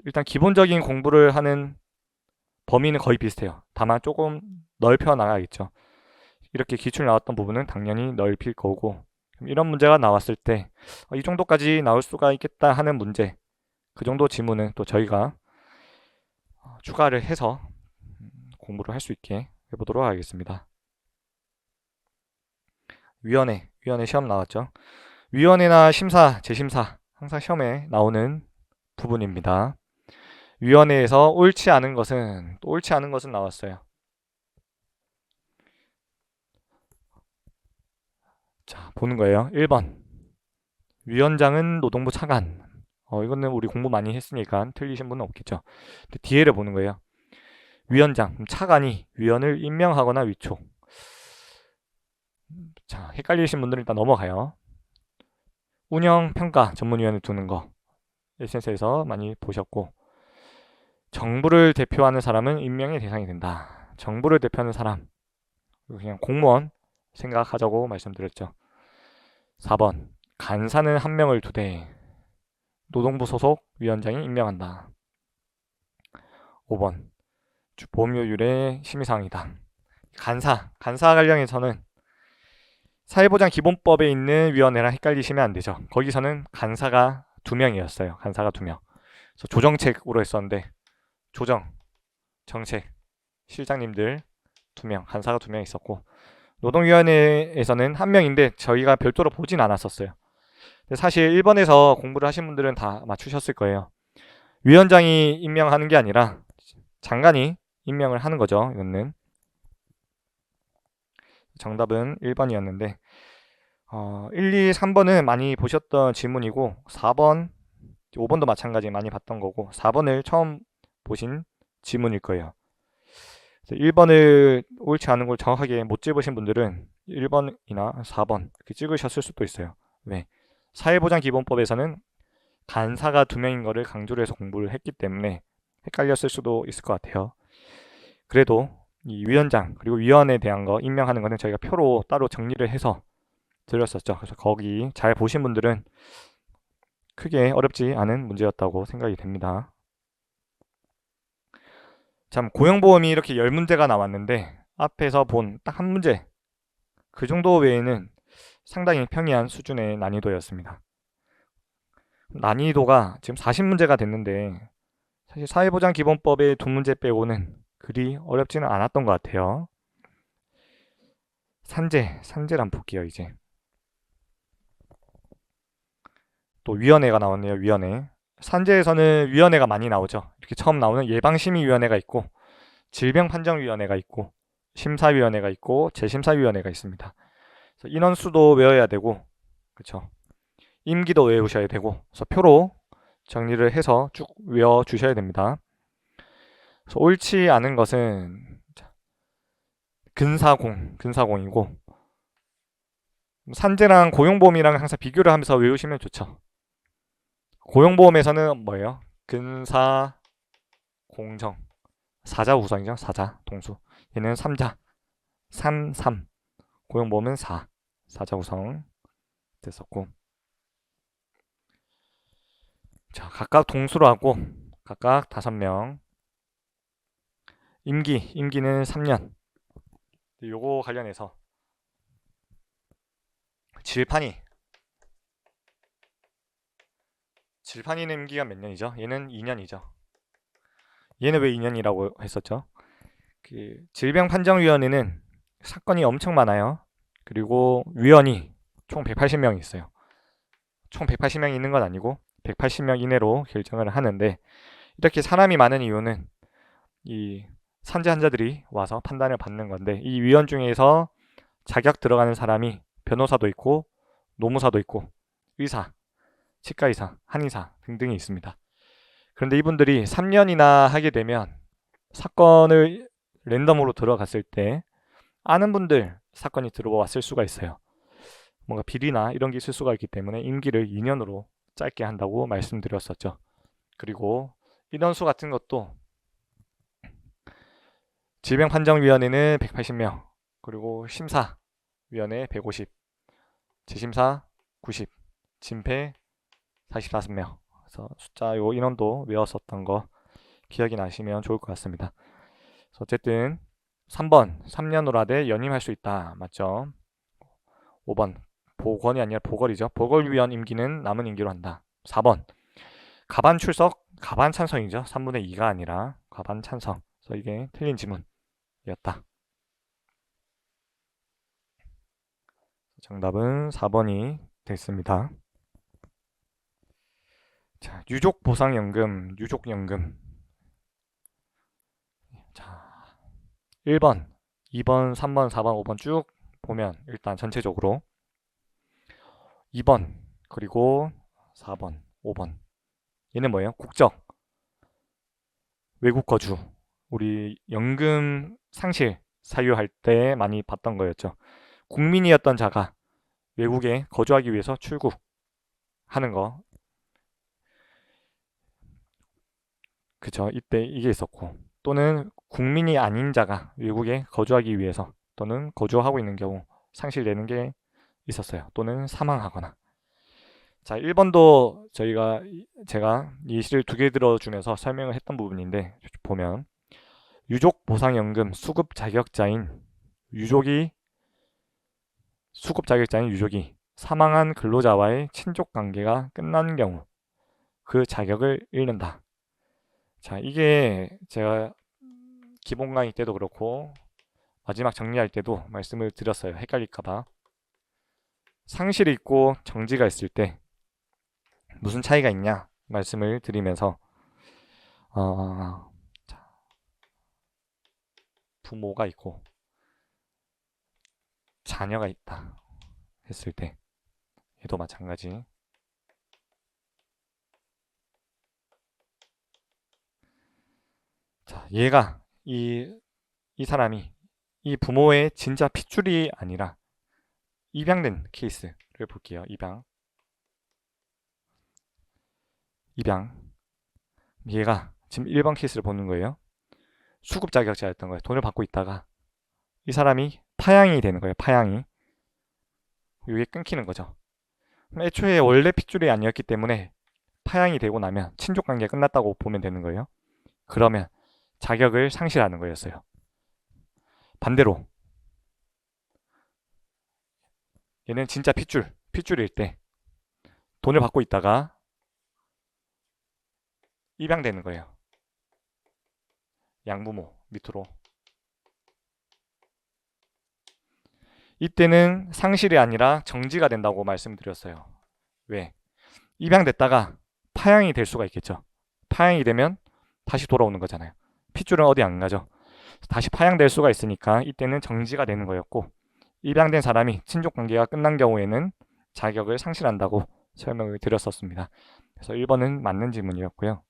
일단 기본적인 공부를 하는 범위는 거의 비슷해요. 다만 조금 넓혀 나가겠죠. 이렇게 기출 나왔던 부분은 당연히 넓힐 거고 이런 문제가 나왔을 때 이 정도까지 나올 수가 있겠다 하는 문제 그 정도 지문은 또 저희가 추가를 해서 공부를 할 수 있게 해보도록 하겠습니다. 위원회 시험 나왔죠. 위원회나 심사, 재심사 항상 시험에 나오는 부분입니다. 위원회에서 옳지 않은 것은 또 옳지 않은 것은 나왔어요. 자, 보는 거예요. 1번 위원장은 노동부 차관. 이거는 우리 공부 많이 했으니까 틀리신 분은 없겠죠. 뒤에를 보는 거예요. 위원장, 차관이 위원을 임명하거나 위촉. 자, 헷갈리신 분들은 일단 넘어가요. 운영 평가 전문위원회 두는 거 에센스에서 많이 보셨고, 정부를 대표하는 사람은 임명의 대상이 된다. 정부를 대표하는 사람, 그냥 공무원 생각하자고 말씀드렸죠. 4번, 간사는 한 명을 두되 노동부 소속 위원장이 임명한다. 5번, 보험료율의 심의사항이다. 간사 관련해서는 사회보장 기본법에 있는 위원회랑 헷갈리시면 안 되죠. 거기서는 간사가 2명이었어요. 간사가 2명. 그래서 조정책으로 했었는데 조정, 정책, 실장님들 2명, 간사가 2명 있었고, 노동위원회에서는 1명인데 저희가 별도로 보진 않았었어요. 근데 사실 1번에서 공부를 하신 분들은 다 맞추셨을 거예요. 위원장이 임명하는 게 아니라 장관이 임명을 하는 거죠. 이거는 정답은 1번이었는데 1, 2, 3번은 많이 보셨던 질문이고 4번, 5번도 마찬가지 많이 봤던 거고 4번을 처음 보신 질문일 거예요. 1번을 옳지 않은 걸 정확하게 못 집으신 분들은 1번이나 4번 이렇게 찍으셨을 수도 있어요. 왜? 사회보장기본법에서는 간사가 2명인 거를 강조를 해서 공부를 했기 때문에 헷갈렸을 수도 있을 것 같아요. 그래도 이 위원장 그리고 위원에 대한 거 임명하는 거는 저희가 표로 따로 정리를 해서 드렸었죠. 그래서 거기 잘 보신 분들은 크게 어렵지 않은 문제였다고 생각이 됩니다. 참, 고용보험이 이렇게 10문제가 나왔는데 앞에서 본 딱 한 문제, 그 정도 외에는 상당히 평이한 수준의 난이도였습니다. 난이도가 지금 40문제가 됐는데 사실 사회보장기본법의 2문제 빼고는 그리 어렵지는 않았던 것 같아요. 산재를 한번 볼게요. 이제 또 위원회가 나왔네요. 위원회. 산재에서는 위원회가 많이 나오죠. 이렇게 처음 나오는 예방심의위원회가 있고, 질병판정위원회가 있고, 심사위원회가 있고, 재심사위원회가 있습니다. 그래서 인원수도 외워야 되고, 그렇죠. 임기도 외우셔야 되고, 그래서 표로 정리를 해서 쭉 외워 주셔야 됩니다. 그래서 옳지 않은 것은 근사공이고, 산재랑 고용보험이랑 항상 비교를 하면서 외우시면 좋죠. 고용보험에서는 뭐예요? 근사, 공정, 사자 우선이죠. 사자, 동수. 얘는 3자, 3, 3. 고용보험은 4, 사자 우선 됐었고. 자, 각각 동수로 하고 각각 5명. 임기는 3년. 요거 관련해서 질판이는 임기가 몇 년이죠? 얘는 2년이죠. 얘는 왜 2년이라고 했었죠? 그 질병판정위원회는 사건이 엄청 많아요. 그리고 위원이 총 180명이 있어요. 총 180명이 있는 건 아니고 180명 이내로 결정을 하는데, 이렇게 사람이 많은 이유는 이 산재 환자들이 와서 판단을 받는 건데, 이 위원 중에서 자격 들어가는 사람이 변호사도 있고 노무사도 있고 의사, 치과의사, 한의사 등등이 있습니다. 그런데 이분들이 3년이나 하게 되면 사건을 랜덤으로 들어갔을 때 아는 분들 사건이 들어왔을 수가 있어요. 뭔가 비리나 이런 게 있을 수가 있기 때문에 임기를 2년으로 짧게 한다고 말씀드렸었죠. 그리고 인원수 같은 것도 질병판정위원회는 180명, 그리고 심사위원회 150, 재심사 90, 심패 45명. 그래서 숫자 요 인원도 외웠었던 거 기억이 나시면 좋을 것 같습니다. 그래서 어쨌든 3번 3년으로 하되 연임할 수 있다. 맞죠? 5번 보건이 아니라 보궐이죠. 보궐위원 임기는 남은 임기로 한다. 4번 가반 출석, 가반 찬성이죠. 3분의 2가 아니라 가반 찬성. 그래서 이게 틀린 지문이었다. 정답은 4번이 됐습니다. 자, 유족보상연금, 유족연금. 자, 1번, 2번, 3번, 4번, 5번 쭉 보면 일단 전체적으로 2번, 그리고 4번, 5번. 얘는 뭐예요? 국적, 외국 거주, 우리 연금 상실 사유할 때 많이 봤던 거였죠. 국민이었던 자가 외국에 거주하기 위해서 출국하는 거. 그쵸. 이때 이게 있었고. 또는 국민이 아닌 자가 외국에 거주하기 위해서 또는 거주하고 있는 경우 상실되는 게 있었어요. 또는 사망하거나. 자, 1번도 제가 예시를 두 개 들어주면서 설명을 했던 부분인데 보면 유족 보상연금 수급 자격자인 유족이 사망한 근로자와의 친족 관계가 끝난 경우 그 자격을 잃는다. 자, 이게 제가 기본 강의 때도 그렇고 마지막 정리할 때도 말씀을 드렸어요. 헷갈릴까봐. 상실이 있고 정지가 있을 때 무슨 차이가 있냐 말씀을 드리면서 자, 부모가 있고 자녀가 있다 했을 때 얘도 마찬가지. 자, 얘가 이 사람이 이 부모의 진짜 핏줄이 아니라 입양된 케이스를 볼게요. 입양. 얘가 지금 1번 케이스를 보는 거예요. 수급 자격자였던 거예요. 돈을 받고 있다가 이 사람이 파양이 되는 거예요. 파양이. 이게 끊기는 거죠. 애초에 원래 핏줄이 아니었기 때문에 파양이 되고 나면 친족 관계가 끝났다고 보면 되는 거예요. 그러면 자격을 상실하는 거였어요. 반대로 얘는 진짜 핏줄일 때 돈을 받고 있다가 입양되는 거예요. 양부모 밑으로. 이때는 상실이 아니라 정지가 된다고 말씀드렸어요. 왜? 입양됐다가 파양이 될 수가 있겠죠. 파양이 되면 다시 돌아오는 거잖아요. 핏줄은 어디 안 가죠. 다시 파양될 수가 있으니까 이때는 정지가 되는 거였고, 입양된 사람이 친족 관계가 끝난 경우에는 자격을 상실한다고 설명을 드렸었습니다. 그래서 1번은 맞는 질문이었고요.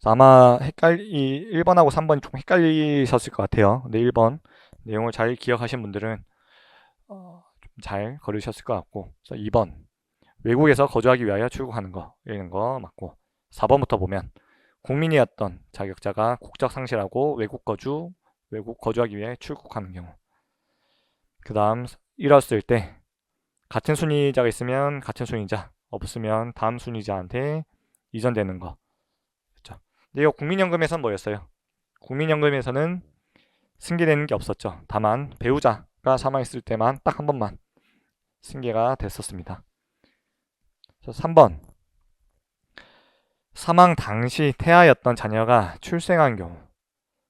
아마 1번하고 3번이 조금 헷갈리셨을 것 같아요. 근데 1번 내용을 잘 기억하신 분들은 좀 잘 걸으셨을 것 같고, 2번 외국에서 거주하기 위하여 출국하는 거 이런 거 맞고, 4번부터 보면 국민이었던 자격자가 국적 상실하고 외국 거주하기 위해 출국하는 경우, 그 다음 잃었을 때 같은 순위자가 있으면 같은 순위자, 없으면 다음 순위자한테 이전되는 거. 그렇죠? 근데 이거 국민연금에서는 뭐였어요? 국민연금에서는 승계되는 게 없었죠. 다만 배우자가 사망했을 때만 딱 한 번만 승계가 됐었습니다. 3번 사망 당시 태아였던 자녀가 출생한 경우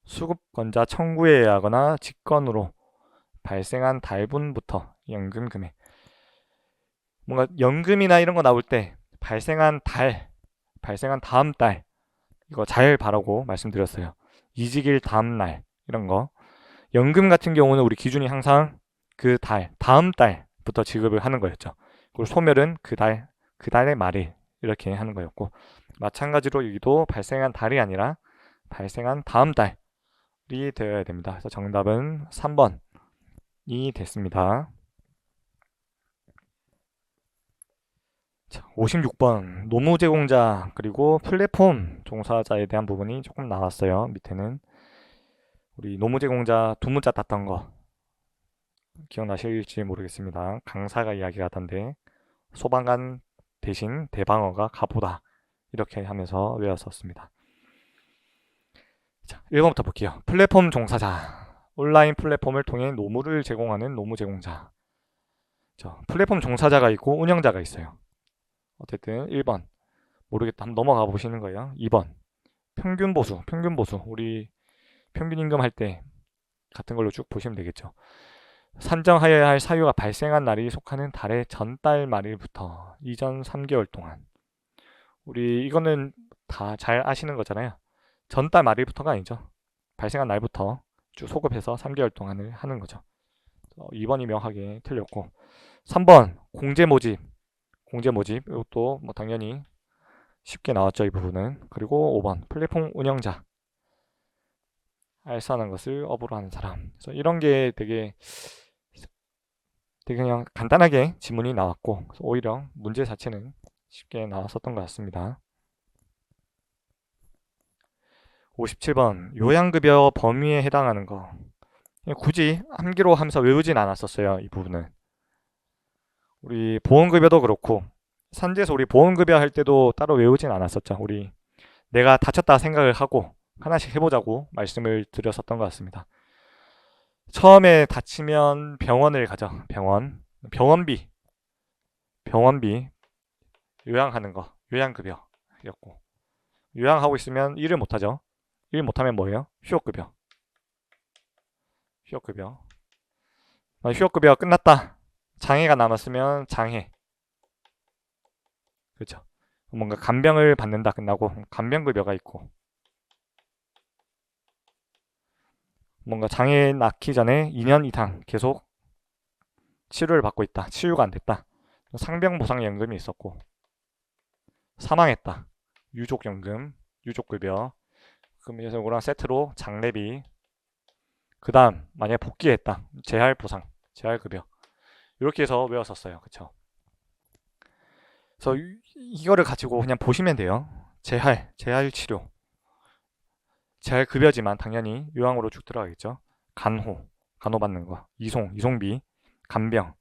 수급권자 청구에 의하거나 직권으로 발생한 달분부터 연금 금액. 뭔가 연금이나 이런 거 나올 때 발생한 다음 달, 이거 잘 바라고 말씀드렸어요. 이직일 다음 날 이런 거. 연금 같은 경우는 우리 기준이 항상 그 다음 달부터 지급을 하는 거였죠. 그리고 소멸은 그 달의 말일 이렇게 하는 거였고, 마찬가지로 여기도 발생한 달이 아니라 발생한 다음 달이 되어야 됩니다. 그래서 정답은 3번이 됐습니다. 자, 56번 노무 제공자 그리고 플랫폼 종사자에 대한 부분이 조금 나왔어요. 밑에는 우리 노무 제공자 두 문자 땄던 거 기억나실지 모르겠습니다. 강사가 이야기하던데 소방관 대신 대방어가 가보다 이렇게 하면서 외웠었습니다. 자, 1번부터 볼게요. 플랫폼 종사자, 온라인 플랫폼을 통해 노무를 제공하는 노무 제공자. 플랫폼 종사자가 있고 운영자가 있어요. 어쨌든 1번 모르겠다, 한번 넘어가 보시는 거예요. 2번 평균 보수 우리 평균 임금 할 때 같은 걸로 쭉 보시면 되겠죠. 산정하여야 할 사유가 발생한 날이 속하는 달의 전달 말일부터 이전 3개월 동안, 우리 이거는 다 잘 아시는 거잖아요. 전달 말일부터가 아니죠. 발생한 날부터 쭉 소급해서 3개월 동안을 하는 거죠. 2번이 명확하게 틀렸고, 3번 공제 모집 이것도 뭐 당연히 쉽게 나왔죠, 이 부분은. 그리고 5번 플랫폼 운영자. 알선한 것을 업으로 하는 사람. 그래서 이런 게 되게 그냥 간단하게 지문이 나왔고 오히려 문제 자체는 쉽게 나왔었던 것 같습니다. 57번 요양급여 범위에 해당하는 거. 굳이 암기로 하면서 외우진 않았었어요. 이 부분은. 우리 보험급여도 그렇고 산재에서 우리 보험급여 할 때도 따로 외우진 않았었죠. 우리 내가 다쳤다 생각을 하고 하나씩 해보자고 말씀을 드렸었던 것 같습니다. 처음에 다치면 병원을 가죠. 병원비 요양하는 거 요양급여였고 요양하고 있으면 일을 못하죠. 일 못하면 뭐예요? 휴업급여. 휴업급여 끝났다. 장애가 남았으면 장애. 그렇죠. 뭔가 간병을 받는다 끝나고 간병급여가 있고 뭔가 장애 낳기 전에 2년 이상 계속 치료를 받고 있다. 치유가 안 됐다. 상병보상연금이 있었고 사망했다. 유족연금, 유족급여. 그럼 이거랑 세트로 장례비. 그 다음 만약에 복귀했다. 재활보상, 재활급여. 이렇게 해서 외웠었어요. 그쵸? 그래서 이거를 가지고 그냥 보시면 돼요. 재활치료. 재활급여지만 당연히 요양으로 쭉 들어가겠죠. 간호 받는 거. 이송비, 간병.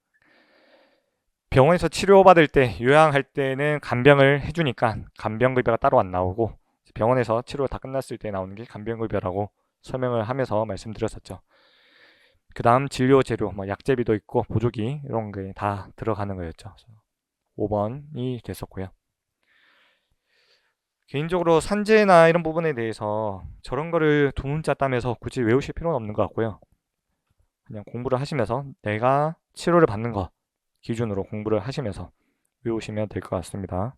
병원에서 치료받을 때, 요양할 때는 간병을 해주니까 간병급여가 따로 안 나오고 병원에서 치료가 다 끝났을 때 나오는 게 간병급여라고 설명을 하면서 말씀드렸었죠. 그 다음 진료 재료, 뭐 약제비도 있고 보조기 이런 게 다 들어가는 거였죠. 5번이 됐었고요. 개인적으로 산재나 이런 부분에 대해서 저런 거를 두 문자 따면서 굳이 외우실 필요는 없는 것 같고요. 그냥 공부를 하시면서 내가 치료를 받는 거 기준으로 공부를 하시면서 외우시면 될 것 같습니다.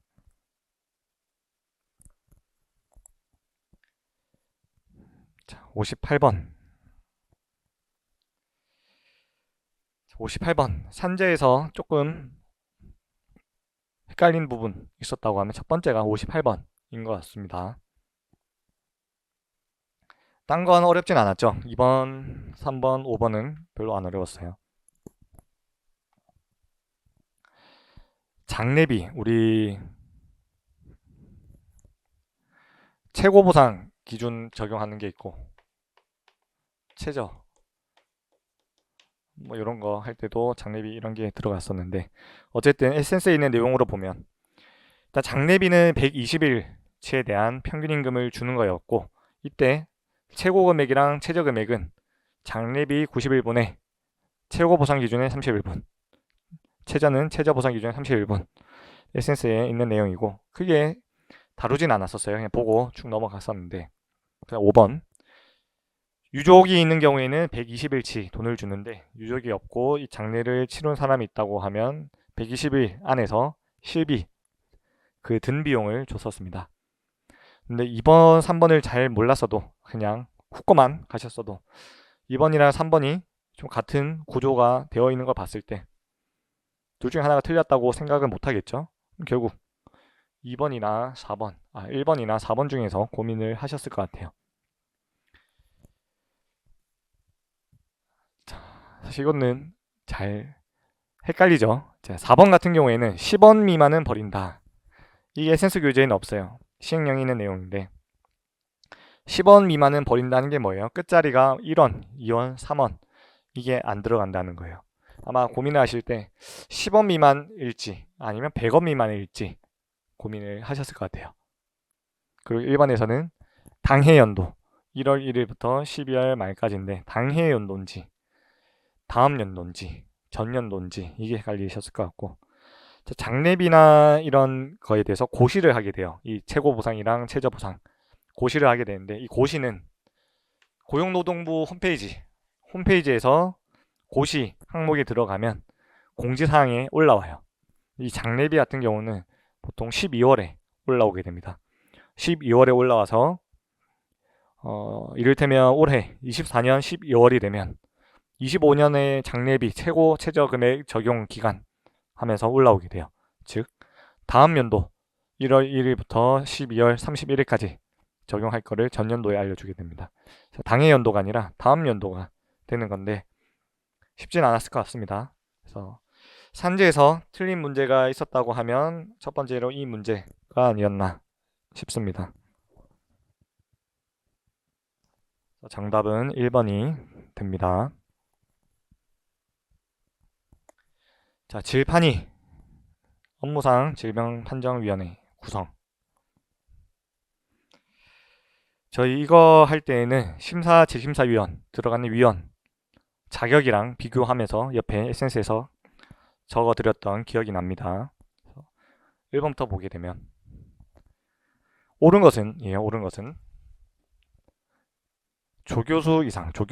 자, 58번. 산재에서 조금 헷갈린 부분 있었다고 하면 첫 번째가 58번인 것 같습니다. 딴 건 어렵진 않았죠. 2번, 3번, 5번은 별로 안 어려웠어요. 장례비, 우리 최고보상 기준 적용하는 게 있고 최저 뭐 이런 거 할 때도 장례비 이런 게 들어갔었는데 어쨌든 에센스에 있는 내용으로 보면 일단 장례비는 120일치에 대한 평균 임금을 주는 거였고 이때 최고 금액이랑 최저 금액은 장례비 90일분에 최고 보상 기준에 31분 최저는 최저 보상 기준에 31분 에센스에 있는 내용이고 크게 다루진 않았었어요. 그냥 보고 쭉 넘어갔었는데 5번 유족이 있는 경우에는 120일치 돈을 주는데 유족이 없고 이 장례를 치른 사람이 있다고 하면 120일 안에서 실비 그 든 비용을 줬었습니다. 근데 2번, 3번을 잘 몰랐어도 그냥 훑고만 가셨어도 2번이랑 3번이 좀 같은 구조가 되어 있는 걸 봤을 때 둘 중에 하나가 틀렸다고 생각은 못 하겠죠. 결국 2번이나 4번, 1번이나 4번 중에서 고민을 하셨을 것 같아요. 사실 이거는 잘 헷갈리죠. 4번 같은 경우에는 10원 미만은 버린다. 이 에센스 교재에는 없어요. 시행령이 있는 내용인데 10원 미만은 버린다는 게 뭐예요? 끝자리가 1원, 2원, 3원 이게 안 들어간다는 거예요. 아마 고민을 하실 때 10원 미만일지 아니면 100원 미만일지 고민을 하셨을 것 같아요. 그리고 일반에서는 당해연도 1월 1일부터 12월 말까지인데 당해연도인지 다음 연도인지 전년도인지 이게 헷갈리셨을 것 같고 장례비나 이런 거에 대해서 고시를 하게 돼요. 이 최고보상이랑 최저보상 고시를 하게 되는데 이 고시는 고용노동부 홈페이지에서 고시 항목에 들어가면 공지사항에 올라와요. 이 장례비 같은 경우는 보통 12월에 올라오게 됩니다. 12월에 올라와서 이를테면 올해 24년 12월이 되면 25년의 장례비 최저 금액 적용 기간 하면서 올라오게 돼요. 즉 다음 연도 1월 1일부터 12월 31일까지 적용할 거를 전년도에 알려주게 됩니다. 당해 연도가 아니라 다음 연도가 되는 건데 쉽진 않았을 것 같습니다. 그래서 산지에서 틀린 문제가 있었다고 하면 첫 번째로 이 문제가 아니었나 싶습니다. 정답은 1번이 됩니다. 자, 질판이 업무상 질병판정위원회 구성. 저희 이거 할 때에는 심사 재심사위원 들어가는 위원 자격이랑 비교하면서 옆에 에센스에서 적어드렸던 기억이 납니다. 1번부터 보게 되면 옳은 것은 조교수 이상 두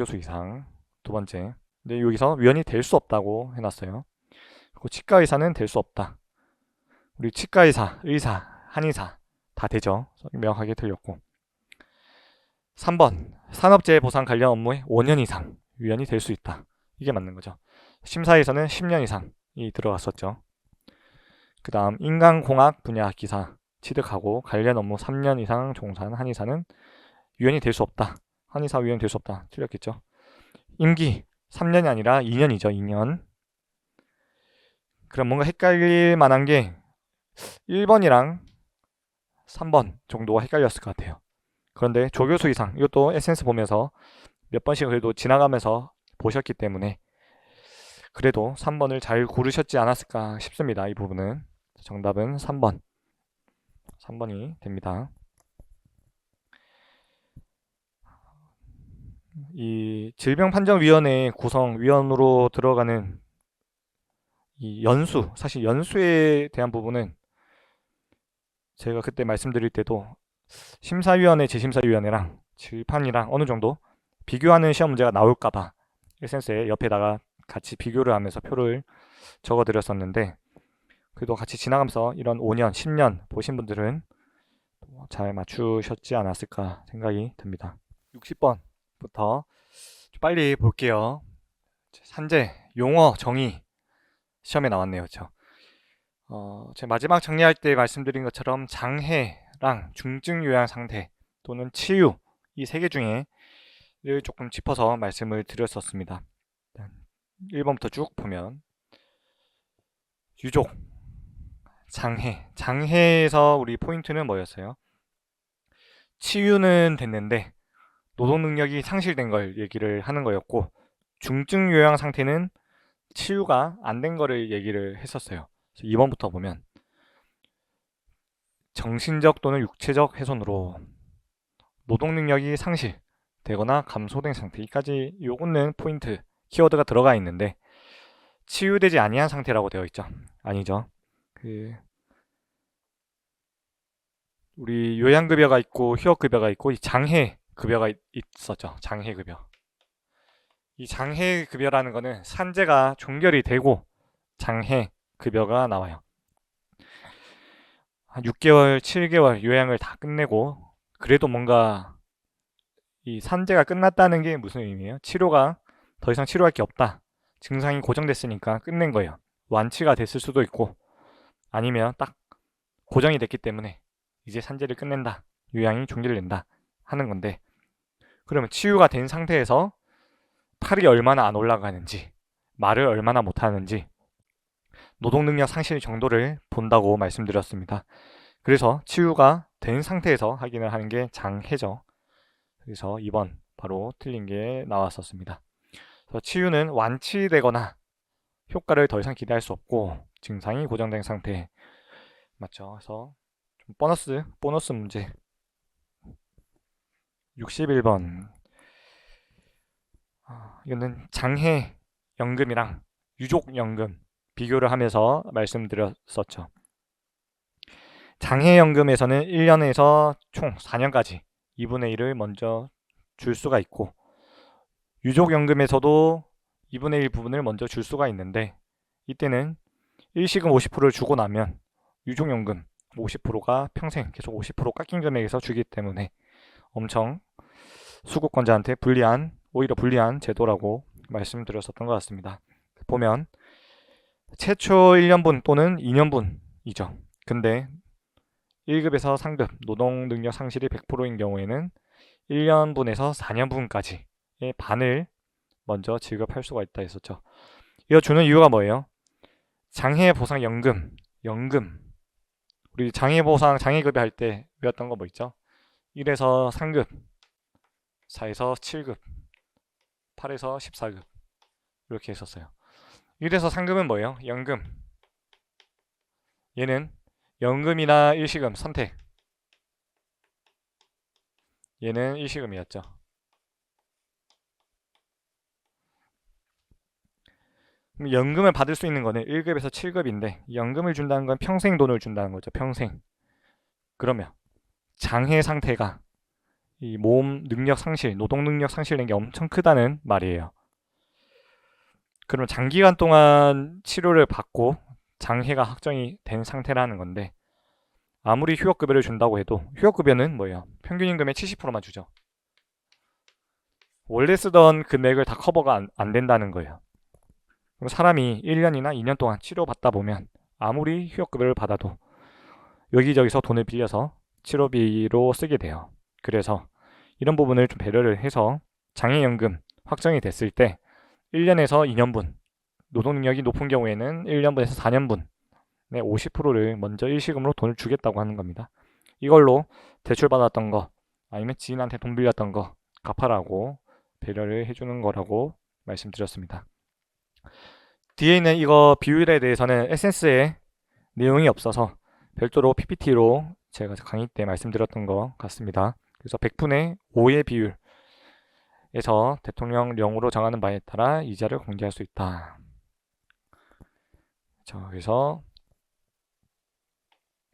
번째. 근데 여기서 위원이 될 수 없다고 해놨어요. 그리고 치과 의사는 될 수 없다. 우리 치과 의사, 의사, 한의사 다 되죠. 명확하게 틀렸고 3번 산업재해 보상 관련 업무에 5년 이상 위원이 될 수 있다. 이게 맞는 거죠. 심사에서는 10년 이상이 들어갔었죠. 그 다음 인간공학 분야 기사 취득하고 관련 업무 3년 이상 종사한 한의사는 위원이 될 수 없다. 한의사 위원 될 수 없다. 틀렸겠죠. 임기 3년이 아니라 2년이죠. 2년. 그럼 뭔가 헷갈릴 만한 게 1번이랑 3번 정도가 헷갈렸을 것 같아요. 그런데 조교수 이상 이것도 에센스 보면서 몇 번씩 그래도 지나가면서 보셨기 때문에 그래도 3번을 잘 고르셨지 않았을까 싶습니다. 이 부분은 정답은 3번이 됩니다. 이 질병판정위원회 구성위원으로 들어가는 이 연수, 사실 연수에 대한 부분은 제가 그때 말씀드릴 때도 심사위원회, 재심사위원회랑 질판이랑 어느 정도 비교하는 시험 문제가 나올까봐 에센스에 옆에다가 같이 비교를 하면서 표를 적어드렸었는데 그래도 같이 지나가면서 이런 5년, 10년 보신 분들은 잘 맞추셨지 않았을까 생각이 듭니다. 60번부터 빨리 볼게요. 산재, 용어, 정의 시험에 나왔네요. 그렇죠? 제가 마지막 정리할 때 말씀드린 것처럼 장해랑 중증 요양 상태 또는 치유 이 세 개 중에 조금 짚어서 말씀을 드렸었습니다. 1번부터 쭉 보면 유족, 장해에서 우리 포인트는 뭐였어요? 치유는 됐는데 노동 능력이 상실된 걸 얘기를 하는 거였고 중증 요양 상태는 치유가 안 된 거를 얘기를 했었어요. 2번부터 보면 정신적 또는 육체적 훼손으로 노동 능력이 상실되거나 감소된 상태 이까지 요거는 포인트 키워드가 들어가 있는데 치유되지 아니한 상태라고 되어 있죠. 아니죠. 우리 요양급여가 있고 휴업급여가 있고 이 장해급여가 있었죠. 장해급여. 이 장해급여라는 거는 산재가 종결이 되고 장해급여가 나와요. 한 6개월, 7개월 요양을 다 끝내고 그래도 뭔가 이 산재가 끝났다는 게 무슨 의미예요? 치료가 더 이상 치료할 게 없다. 증상이 고정됐으니까 끝낸 거예요. 완치가 됐을 수도 있고 아니면 딱 고정이 됐기 때문에 이제 산재를 끝낸다. 요양이 종결을 낸다 하는 건데 그러면 치유가 된 상태에서 팔이 얼마나 안 올라가는지 말을 얼마나 못하는지 노동능력 상실 정도를 본다고 말씀드렸습니다. 그래서 치유가 된 상태에서 확인을 하는 게 장해죠. 그래서 2번 바로 틀린 게 나왔었습니다. 그래서 치유는 완치되거나 효과를 더 이상 기대할 수 없고 증상이 고정된 상태 맞죠? 그래서 좀 보너스 문제 61번 이거는 장해연금이랑 유족연금 비교를 하면서 말씀드렸었죠. 장해연금에서는 1년에서 총 4년까지 2분의 1을 먼저 줄 수가 있고 유족연금에서도 2분의 1 부분을 먼저 줄 수가 있는데 이때는 일시금 50%를 주고 나면 유족연금 50%가 평생 계속 50% 깎인 금액에서 주기 때문에 엄청 수급권자한테 오히려 불리한 제도라고 말씀드렸었던 것 같습니다. 보면 최초 1년분 또는 2년분이죠. 근데 1급에서 3급 노동 능력 상실이 100%인 경우에는 1년분에서 4년분까지의 반을 먼저 지급할 수가 있다 했었죠. 이거 주는 이유가 뭐예요? 장애보상연금, 연금. 우리 장애보상, 장애급여 할 때 외웠던 거 뭐 있죠? 1에서 3급, 4에서 7급, 8에서 14급 이렇게 했었어요. 1에서 3급은 뭐예요? 연금. 얘는 연금이나 일시금 선택. 얘는 일시금이었죠. 그럼 연금을 받을 수 있는 거는 1급에서 7급인데 연금을 준다는 건 평생 돈을 준다는 거죠. 평생. 그러면 장애 상태가 이 몸 능력 상실, 노동 능력 상실된 게 엄청 크다는 말이에요. 그럼 장기간 동안 치료를 받고 장애가 확정이 된 상태라는 건데 아무리 휴업급여를 준다고 해도 휴업급여는 뭐예요? 평균 임금의 70%만 주죠. 원래 쓰던 금액을 다 커버가 안 된다는 거예요. 그럼 사람이 1년이나 2년 동안 치료받다 보면 아무리 휴업급여를 받아도 여기저기서 돈을 빌려서 치료비로 쓰게 돼요. 그래서 이런 부분을 좀 배려를 해서 장애연금 확정이 됐을 때 1년에서 2년분, 노동능력이 높은 경우에는 1년분에서 4년분의 50%를 먼저 일시금으로 돈을 주겠다고 하는 겁니다. 이걸로 대출받았던 거 아니면 지인한테 돈 빌렸던 거 갚아라고 배려를 해주는 거라고 말씀드렸습니다. 뒤에 있는 이거 비율에 대해서는 에센스에 내용이 없어서 별도로 PPT로 제가 강의 때 말씀드렸던 것 같습니다. 그래서 100분의 5의 비율에서 대통령령으로 정하는 바에 따라 이자를 공제할 수 있다. 자, 그래서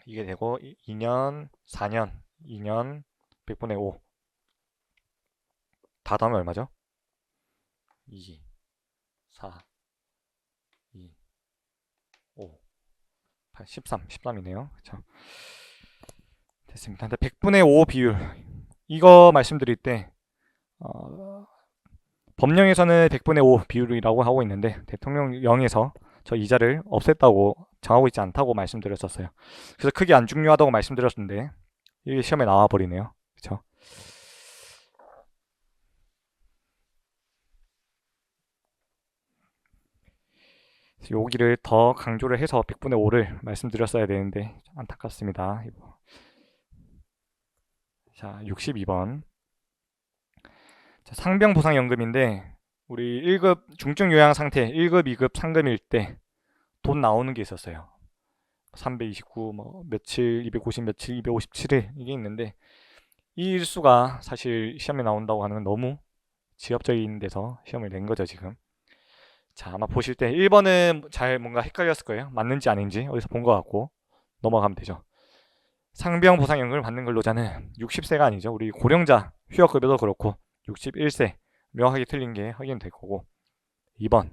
이게 되고 2년, 4년, 2년, 100분의 5. 다 더하면 얼마죠? 2, 4, 2, 5, 8, 13, 13이네요. 그쵸? 됐습니다. 근데 100분의 5 비율 이거 말씀드릴 때 법령에서는 100분의 5 비율이라고 하고 있는데 대통령령에서 저 이자를 없앴다고 정하고 있지 않다고 말씀드렸었어요. 그래서 크게 안 중요하다고 말씀드렸는데 이게 시험에 나와 버리네요. 그렇죠? 여기를 더 강조를 해서 100분의 5를 말씀드렸어야 되는데 안타깝습니다. 자, 62번. 자, 상병보상연금인데 우리 1급 중증 요양 상태 1급, 2급, 3급일 때 돈 나오는 게 있었어요. 329, 뭐 며칠, 250 며칠, 257일 이게 있는데 이 일수가 사실 시험에 나온다고 하는 건 너무 지엽적인 데서 시험을 낸 거죠, 지금. 자, 아마 보실 때 1번은 잘 뭔가 헷갈렸을 거예요. 맞는지 아닌지 어디서 본 것 같고 넘어가면 되죠. 상병보상연금을 받는 근로자는 60세가 아니죠. 우리 고령자 휴업급여도 그렇고 61세 명확하게 틀린 게 확인될 거고 2번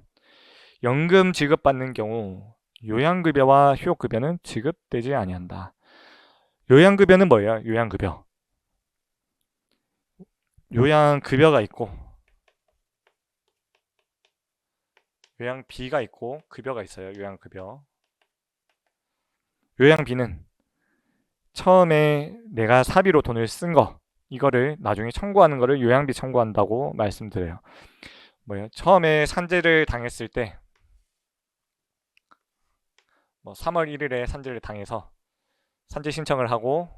연금 지급받는 경우 요양급여와 휴업급여는 지급되지 아니한다. 요양급여는 뭐예요? 요양급여. 요양급여가 있고 요양비가 있고 급여가 있어요. 요양급여. 요양비는 처음에 내가 사비로 돈을 쓴 거 이거를 나중에 청구하는 거를 요양비 청구한다고 말씀드려요. 뭐예요? 처음에 산재를 당했을 때 뭐 3월 1일에 산재를 당해서 산재 신청을 하고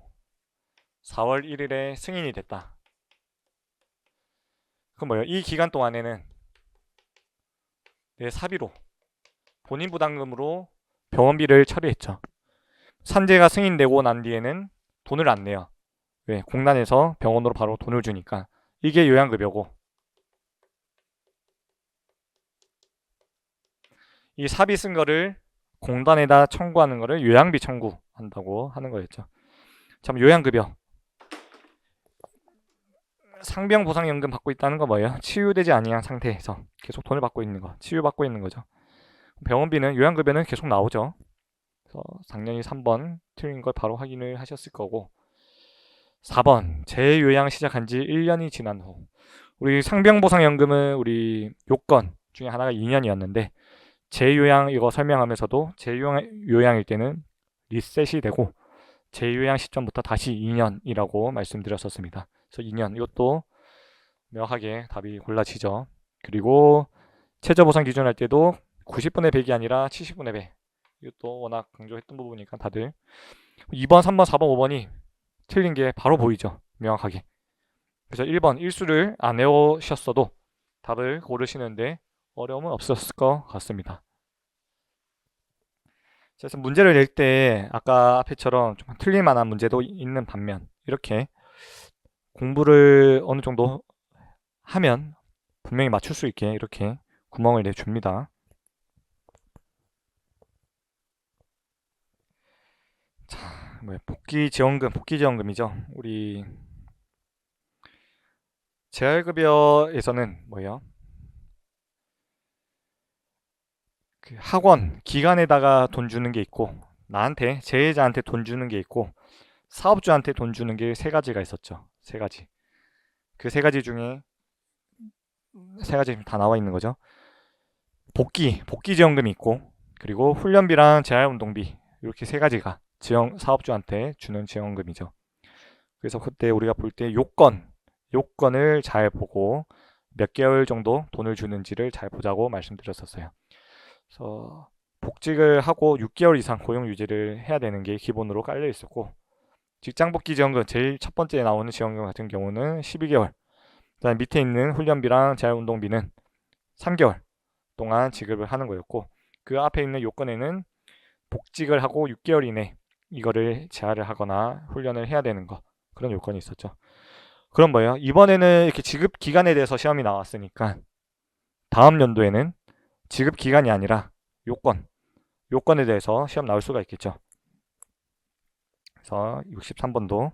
4월 1일에 승인이 됐다. 그럼 뭐예요? 이 기간 동안에는 내 사비로 본인 부담금으로 병원비를 처리했죠. 산재가 승인되고 난 뒤에는 돈을 안 내요. 왜? 공단에서 병원으로 바로 돈을 주니까. 이게 요양급여고 이 사비 쓴 거를 공단에다 청구하는 거를 요양비 청구한다고 하는 거였죠. 참 요양급여 상병보상연금 받고 있다는 거 뭐예요? 치유되지 아니한 상태에서 계속 돈을 받고 있는 거, 치유받고 있는 거죠. 병원비는 요양급여는 계속 나오죠. 그래서 당연히 3번 틀린 걸 바로 확인을 하셨을 거고 4번 재요양 시작한 지 1년이 지난 후 우리 상병보상연금은 우리 요건 중에 하나가 2년이었는데 재요양 이거 설명하면서도 재요양일 때는 리셋이 되고 제2요양 시점부터 다시 2년이라고 말씀드렸었습니다. 그래서 2년 이것도 명확하게 답이 골라지죠. 그리고 최저 보상 기준 할 때도 90분의 100이 아니라 70분의 100. 이것도 워낙 강조했던 부분이니까 다들 2번, 3번, 4번, 5번이 틀린 게 바로 보이죠. 명확하게. 그래서 1번 일수를 안 외우셨어도 답을 고르시는데 어려움은 없었을 것 같습니다. 그래서 문제를 낼 때 아까 앞에처럼 좀 틀릴 만한 문제도 있는 반면 이렇게 공부를 어느 정도 하면 분명히 맞출 수 있게 이렇게 구멍을 내줍니다. 자, 복귀지원금이죠. 우리 재활급여에서는 뭐예요? 그 학원 기관에다가 돈 주는 게 있고 나한테 재해자한테 돈 주는 게 있고 사업주한테 돈 주는 게 세 가지가 있었죠. 세 가지. 그 세 가지 중에 세 가지 다 나와 있는 거죠. 복귀 지원금이 있고 그리고 훈련비랑 재활운동비 이렇게 세 가지가 사업주한테 주는 지원금이죠. 그래서 그때 우리가 볼 때 요건을 잘 보고 몇 개월 정도 돈을 주는지를 잘 보자고 말씀드렸었어요. 그래서 복직을 하고 6개월 이상 고용 유지를 해야 되는 게 기본으로 깔려 있었고 직장 복귀 지원금 제일 첫 번째에 나오는 지원금 같은 경우는 12개월 그다음 밑에 있는 훈련비랑 재활운동비는 3개월 동안 지급을 하는 거였고 그 앞에 있는 요건에는 복직을 하고 6개월 이내 이거를 재활을 하거나 훈련을 해야 되는 거 그런 요건이 있었죠. 그럼 뭐예요? 이번에는 이렇게 지급 기간에 대해서 시험이 나왔으니까 다음 연도에는 지급 기간이 아니라 요건에 대해서 시험 나올 수가 있겠죠. 그래서 63번도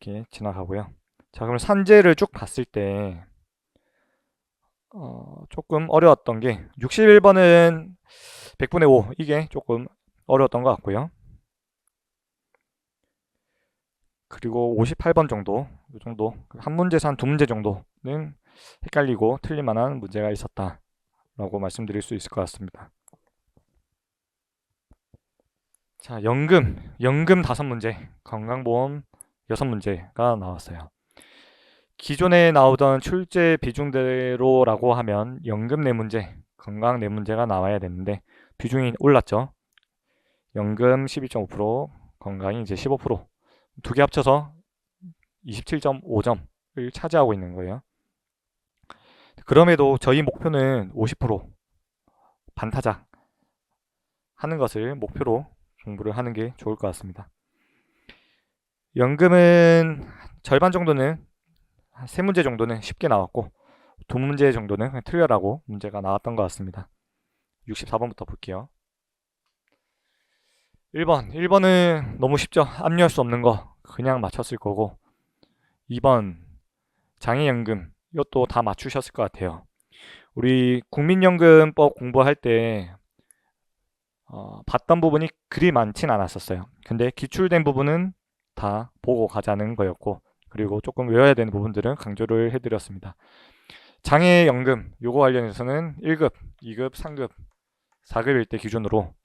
이렇게 지나가고요. 자, 그럼 산재를 쭉 봤을 때 조금 어려웠던 게 61번은 100분의 5 이게 조금 어려웠던 것 같고요. 그리고 58번 정도 이 정도 한 문제에서 한 두 문제 정도는 헷갈리고 틀릴 만한 문제가 있었다 라고 말씀드릴 수 있을 것 같습니다. 자, 연금 5문제, 건강보험 6문제가 나왔어요. 기존에 나오던 출제 비중대로라고 하면 연금 4문제, 건강 4문제가 나와야 되는데 비중이 올랐죠. 연금 12.5%, 건강이 이제 15%, 두 개 합쳐서 27.5점을 차지하고 있는 거예요. 그럼에도 저희 목표는 50% 반타작 하는 것을 목표로 공부를 하는 게 좋을 것 같습니다. 연금은 절반 정도는 한 3문제 정도는 쉽게 나왔고 2문제 정도는 그냥 틀려라고 문제가 나왔던 것 같습니다. 64번부터 볼게요. 1번은 너무 쉽죠. 압류할 수 없는 거 그냥 맞췄을 거고 2번 장애연금 이것도 다 맞추셨을 것 같아요. 우리 국민연금법 공부할 때 봤던 부분이 그리 많진 않았었어요. 근데 기출된 부분은 다 보고 가자는 거였고 그리고 조금 외워야 되는 부분들은 강조를 해드렸습니다. 장애연금 요거 관련해서는 1급, 2급, 3급, 4급일 때 기준으로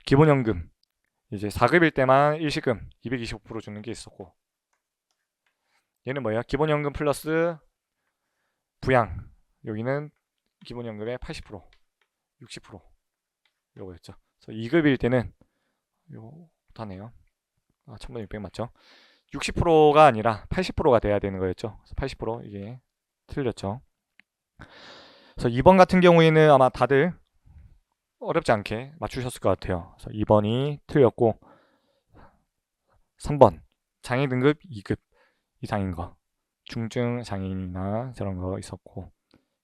기본연금 이제 4급일 때만 일시금 225% 주는 게 있었고 얘는 뭐예요? 기본연금 플러스 부양 여기는 기본연금의 80%, 60% 요거였죠. 그래서 2급일 때는 요거 못하네요. 1600 맞죠? 60%가 아니라 80%가 돼야 되는 거였죠. 그래서 80% 이게 틀렸죠. 그래서 2번 같은 경우에는 아마 다들 어렵지 않게 맞추셨을 것 같아요. 그래서 2번이 틀렸고 3번 장애 등급 2급 이상인 거 중증 장애인이나 저런 거 있었고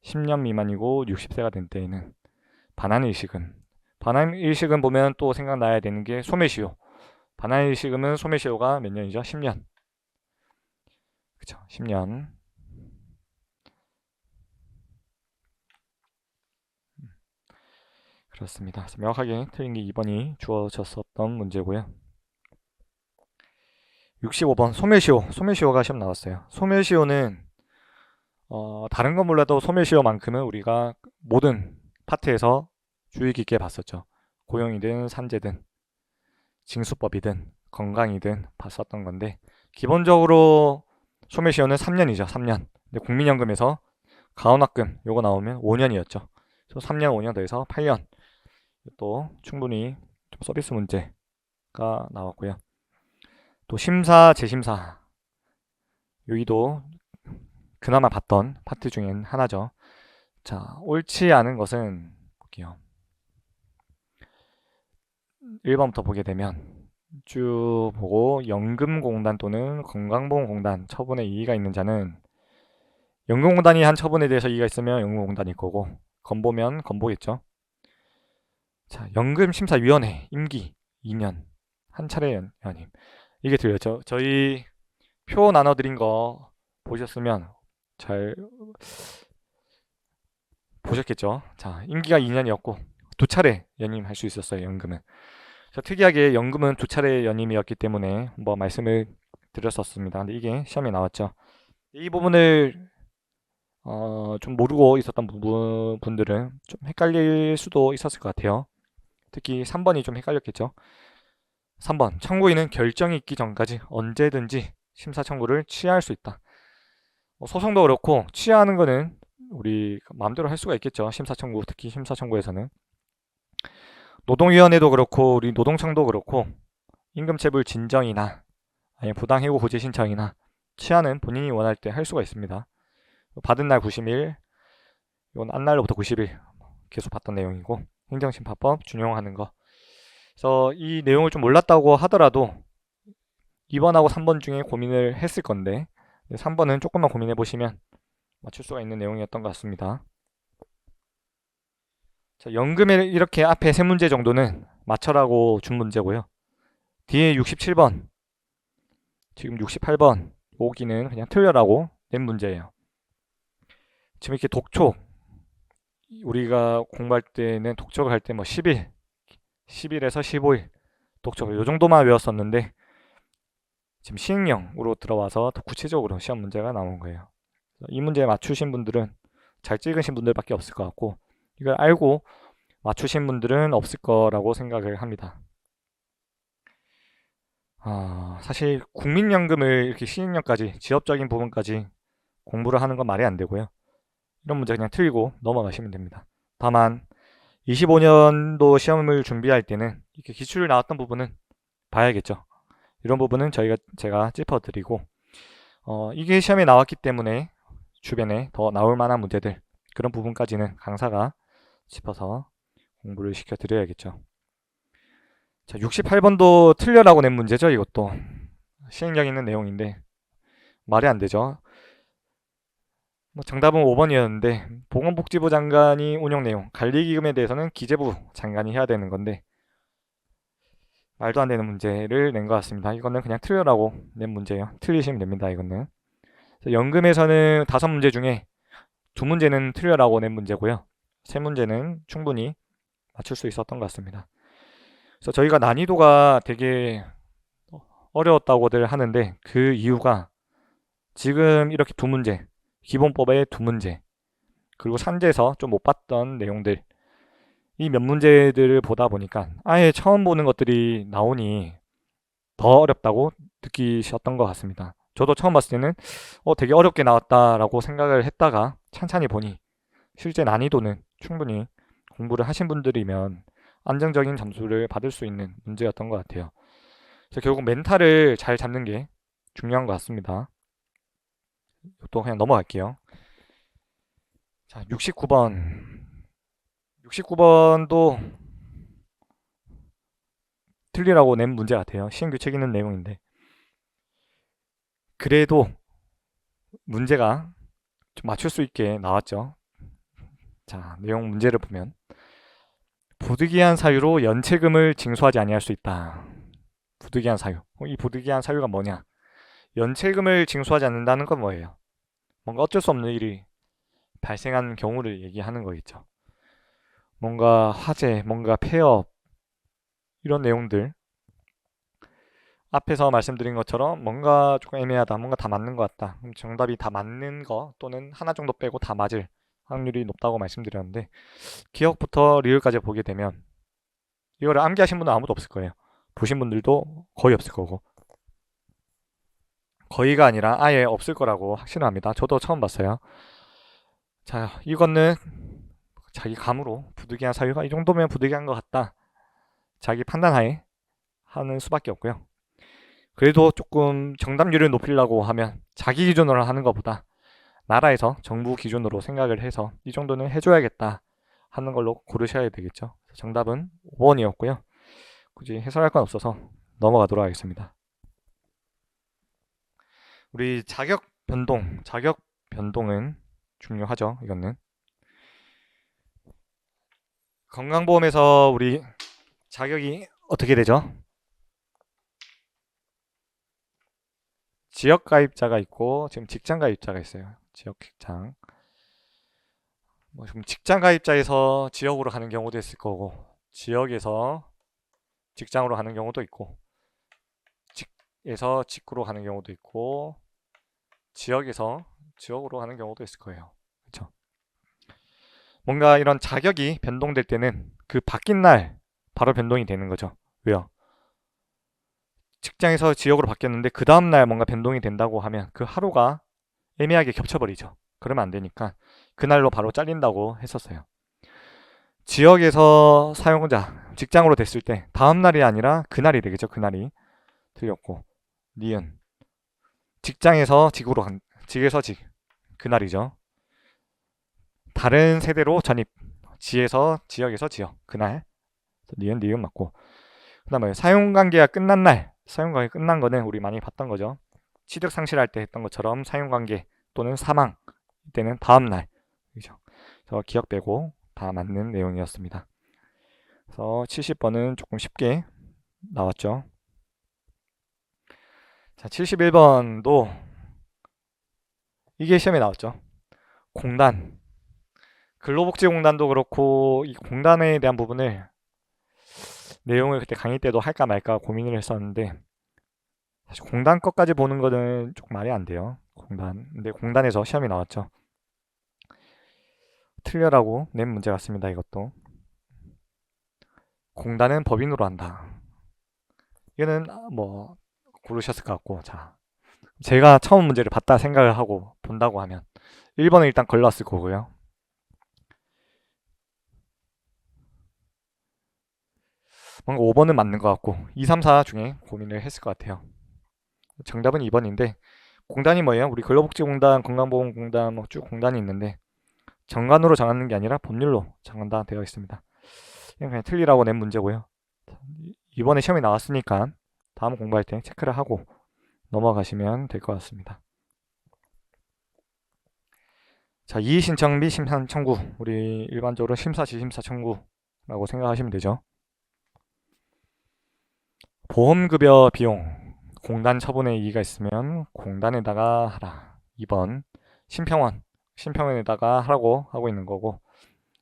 10년 미만이고 60세가 된 때에는 반환일시금 보면 또 생각나야 되는 게 소매시효. 반환일시금은 소매시효가 몇 년이죠? 10년. 그쵸? 10년. 그렇습니다. 그래서 명확하게 틀린 게 2번이 주어졌었던 문제고요. 65번 소매시효가 시험 나왔어요. 소매시효는 다른 건 몰라도 소매시효만큼은 우리가 모든 파트에서 주의 깊게 봤었죠. 고용이든 산재든 징수법이든 건강이든 봤었던 건데 기본적으로 소멸시효는 3년이죠. 3년. 근데 국민연금에서 가온합금 요거 나오면 5년이었죠. 그래서 3년 5년 더해서 8년. 또 충분히 좀 서비스 문제가 나왔고요. 또 심사 재심사 여기도 그나마 봤던 파트 중엔 하나죠. 자, 옳지 않은 것은 볼게요. 1번부터 보게 되면 쭉 보고 연금공단 또는 건강보험공단 처분에 이의가 있는 자는 연금공단이 한 처분에 대해서 이의가 있으면 연금공단일 거고 건보면 건보겠죠. 자, 연금심사위원회 임기 2년 한 차례 연임. 이게 들렸죠. 저희 표 나눠드린 거 보셨으면 잘 보셨겠죠. 자, 임기가 2년이었고 두 차례 연임할 수 있었어요. 연금은. 특이하게 연금은 두 차례 연임이었기 때문에 한번 말씀을 드렸었습니다. 근데 이게 시험에 나왔죠. 이 부분을 좀 모르고 있었던 분들은 좀 헷갈릴 수도 있었을 것 같아요. 특히 3번이 좀 헷갈렸겠죠. 3번 청구인은 결정이 있기 전까지 언제든지 심사 청구를 취하할 수 있다. 소송도 그렇고 취하하는 거는 우리 마음대로 할 수가 있겠죠. 심사 청구, 특히 심사 청구에서는 노동위원회도 그렇고 우리 노동청도 그렇고 임금체불 진정이나 아니면 부당해고 고지 신청이나 취하는 본인이 원할 때 할 수가 있습니다. 받은 날 90일, 이건 안 날로부터 90일 계속 봤던 내용이고 행정심파법 준용하는 거. 그래서 이 내용을 좀 몰랐다고 하더라도 2번하고 3번 중에 고민을 했을 건데 3번은 조금만 고민해 보시면 맞출 수가 있는 내용이었던 것 같습니다. 자, 연금에 이렇게 앞에 세 문제 정도는 맞춰라고 준 문제고요. 뒤에 67번, 지금 68번 오기는 그냥 틀려라고 낸 문제예요. 지금 이렇게 독촉, 우리가 공부할 때는 독촉을 할 때 뭐 10일, 10일에서 15일 독촉 요 정도만 외웠었는데 지금 시행령으로 들어와서 더 구체적으로 시험 문제가 나온 거예요. 이 문제 맞추신 분들은 잘 찍으신 분들밖에 없을 것 같고 이걸 알고 맞추신 분들은 없을 거라고 생각을 합니다. 사실 국민연금을 이렇게 시행령까지 지역적인 부분까지 공부를 하는 건 말이 안 되고요. 이런 문제 그냥 틀리고 넘어가시면 됩니다. 다만 25년도 시험을 준비할 때는 이렇게 기출을 나왔던 부분은 봐야겠죠. 이런 부분은 제가 짚어드리고 이게 시험에 나왔기 때문에 주변에 더 나올 만한 문제들 그런 부분까지는 강사가 짚어서 공부를 시켜드려야겠죠. 자, 68번도 틀려라고 낸 문제죠. 이것도 시행령 있는 내용인데 말이 안 되죠. 정답은 5번이었는데 보건복지부 장관이 운영 내용 관리기금에 대해서는 기재부 장관이 해야 되는 건데 말도 안 되는 문제를 낸 것 같습니다. 이거는 그냥 틀려라고 낸 문제예요. 틀리시면 됩니다. 이거는 연금에서는 5문제 중에 2문제는 틀려라고 낸 문제고요. 3문제는 충분히 맞출 수 있었던 것 같습니다. 그래서 저희가 난이도가 되게 어려웠다고들 하는데 그 이유가 지금 이렇게 2문제, 기본법의 2문제, 그리고 산재에서 좀 못 봤던 내용들 이 몇 문제들을 보다 보니까 아예 처음 보는 것들이 나오니 더 어렵다고 느끼셨던 것 같습니다. 저도 처음 봤을 때는 되게 어렵게 나왔다라고 생각을 했다가 찬찬히 보니 실제 난이도는 충분히 공부를 하신 분들이면 안정적인 점수를 받을 수 있는 문제였던 것 같아요. 그래서 결국 멘탈을 잘 잡는 게 중요한 것 같습니다. 또 그냥 넘어갈게요. 자, 69번도 틀리라고 낸 문제 같아요. 시행규칙 있는 내용인데 그래도 문제가 좀 맞출 수 있게 나왔죠. 자, 내용 문제를 보면 부득이한 사유로 연체금을 징수하지 아니할 수 있다. 부득이한 사유. 이 부득이한 사유가 뭐냐? 연체금을 징수하지 않는다는 건 뭐예요? 뭔가 어쩔 수 없는 일이 발생한 경우를 얘기하는 거겠죠. 뭔가 화재, 뭔가 폐업 이런 내용들 앞에서 말씀드린 것처럼 뭔가 조금 애매하다, 뭔가 다 맞는 것 같다. 그럼 정답이 다 맞는 거 또는 하나 정도 빼고 다 맞을 확률이 높다고 말씀드렸는데 기억부터 리을까지 보게 되면 이거를 암기하신 분은 아무도 없을 거예요. 보신 분들도 거의 없을 거고, 거의가 아니라 아예 없을 거라고 확신을 합니다. 저도 처음 봤어요. 자, 이거는 자기 감으로 부득이한 사유가 이 정도면 부득이한 것 같다, 자기 판단하에 하는 수밖에 없고요. 그래도 조금 정답률을 높이려고 하면 자기 기준으로 하는 것보다 나라에서 정부 기준으로 생각을 해서 이 정도는 해줘야겠다 하는 걸로 고르셔야 되겠죠. 정답은 5번이었고요. 굳이 해설할 건 없어서 넘어가도록 하겠습니다. 우리 자격 변동은 중요하죠. 이거는 건강보험에서 우리 자격이 어떻게 되죠? 지역 가입자가 있고 지금 직장 가입자가 있어요. 지역 직장. 뭐 좀 직장 가입자에서 지역으로 가는 경우도 있을 거고, 지역에서 직장으로 가는 경우도 있고, 직에서 직구로 가는 경우도 있고, 지역에서 지역으로 가는 경우도 있을 거예요. 그렇죠? 뭔가 이런 자격이 변동될 때는 그 바뀐 날 바로 변동이 되는 거죠. 왜요? 직장에서 지역으로 바뀌었는데 그 다음날 뭔가 변동이 된다고 하면 그 하루가 애매하게 겹쳐버리죠. 그러면 안 되니까 그날로 바로 잘린다고 했었어요. 지역에서 사용자 직장으로 됐을 때 다음날이 아니라 그날이 되겠죠. 그날이 틀렸고, 니은 직장에서 직으로 직에서 직, 그날이죠. 다른 세대로 전입, 지에서 지역에서 지역, 그날, 니은 니은 맞고. 그 다음에 사용관계가 끝난 날, 사용관계 끝난 거는 우리 많이 봤던 거죠. 취득 상실할 때 했던 것처럼 사용관계 또는 사망, 이때는 다음날, 그죠? 그래서 기억 빼고 다 맞는 내용이었습니다. 그래서 70번은 조금 쉽게 나왔죠. 자, 71번도 이게 시험에 나왔죠. 공단, 근로복지공단도 그렇고 이 공단에 대한 부분을 내용을 그때 강의 때도 할까 말까 고민을 했었는데, 사실 공단 것까지 보는 거는 조금 말이 안 돼요. 공단. 근데 공단에서 시험이 나왔죠. 틀려라고 낸 문제 같습니다. 이것도. 공단은 법인으로 한다. 이거는 뭐 고르셨을 것 같고, 자, 제가 처음 문제를 봤다 생각을 하고 본다고 하면 1번은 일단 걸렀을 거고요. 뭔가 5번은 맞는 것 같고 2, 3, 4 중에 고민을 했을 것 같아요. 정답은 2번인데, 공단이 뭐예요? 우리 근로복지공단, 건강보험공단 뭐 쭉 공단이 있는데 정관으로 정하는 게 아니라 법률로 정한다 되어 있습니다. 그냥 틀리라고 낸 문제고요. 이번에 시험이 나왔으니까 다음 공부할 때 체크를 하고 넘어가시면 될 것 같습니다. 자, 이의신청 및 심사 청구, 우리 일반적으로 심사 지심사 청구라고 생각하시면 되죠. 보험급여 비용, 공단 처분에 이의가 있으면 공단에다가 하라. 2번 심평원에다가 하라고 하고 있는 거고,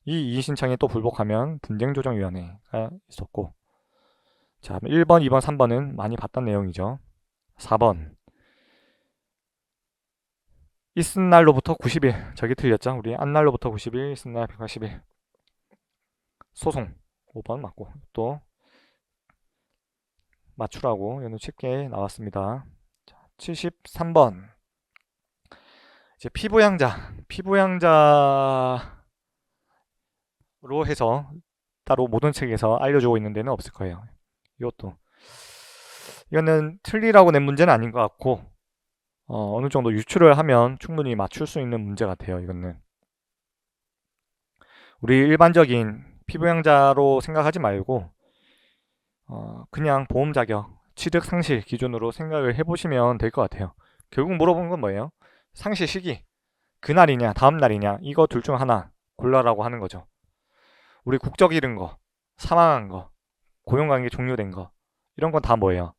이 이의신청이 또 불복하면 분쟁조정위원회가 있었고, 자, 1번, 2번, 3번은 많이 봤던 내용이죠. 4번 있은 날로부터 90일, 저기 틀렸죠. 우리 안 날로부터 90일, 있은 날 180일 소송, 5번 맞고, 또 맞추라고 얘는 쉽게 나왔습니다. 자, 73번 이제 피부양자로 해서 따로 모든 책에서 알려주고 있는 데는 없을 거예요. 이거는 틀리라고 낸 문제는 아닌 것 같고, 어느 정도 유추를 하면 충분히 맞출 수 있는 문제 같아요. 이거는 우리 일반적인 피부양자로 생각하지 말고 그냥 보험 자격, 취득 상실 기준으로 생각을 해보시면 될 것 같아요. 결국 물어본 건 뭐예요? 상실 시기, 그날이냐 다음 날이냐, 이거 둘 중 하나 골라라고 하는 거죠. 우리 국적 잃은 거, 사망한 거, 고용관계 종료된 거, 이런 건 다 뭐예요?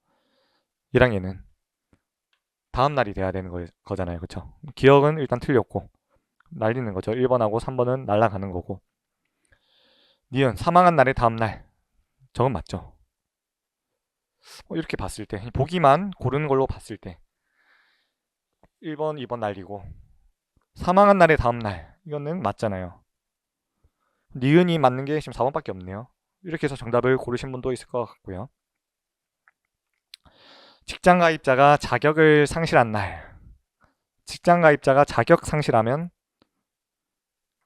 1학년은 다음 날이 돼야 되는 거잖아요. 그쵸? 기억은 일단 틀렸고 날리는 거죠. 1번하고 3번은 날라가는 거고, 니은 사망한 날의 다음 날, 저건 맞죠. 이렇게 봤을 때 보기만 고르는 걸로 봤을 때 1번, 2번 날리고 사망한 날의 다음 날, 이거는 맞잖아요. 니은이 맞는 게 지금 4번밖에 없네요. 이렇게 해서 정답을 고르신 분도 있을 것 같고요. 직장 가입자가 자격을 상실한 날. 직장 가입자가 자격 상실하면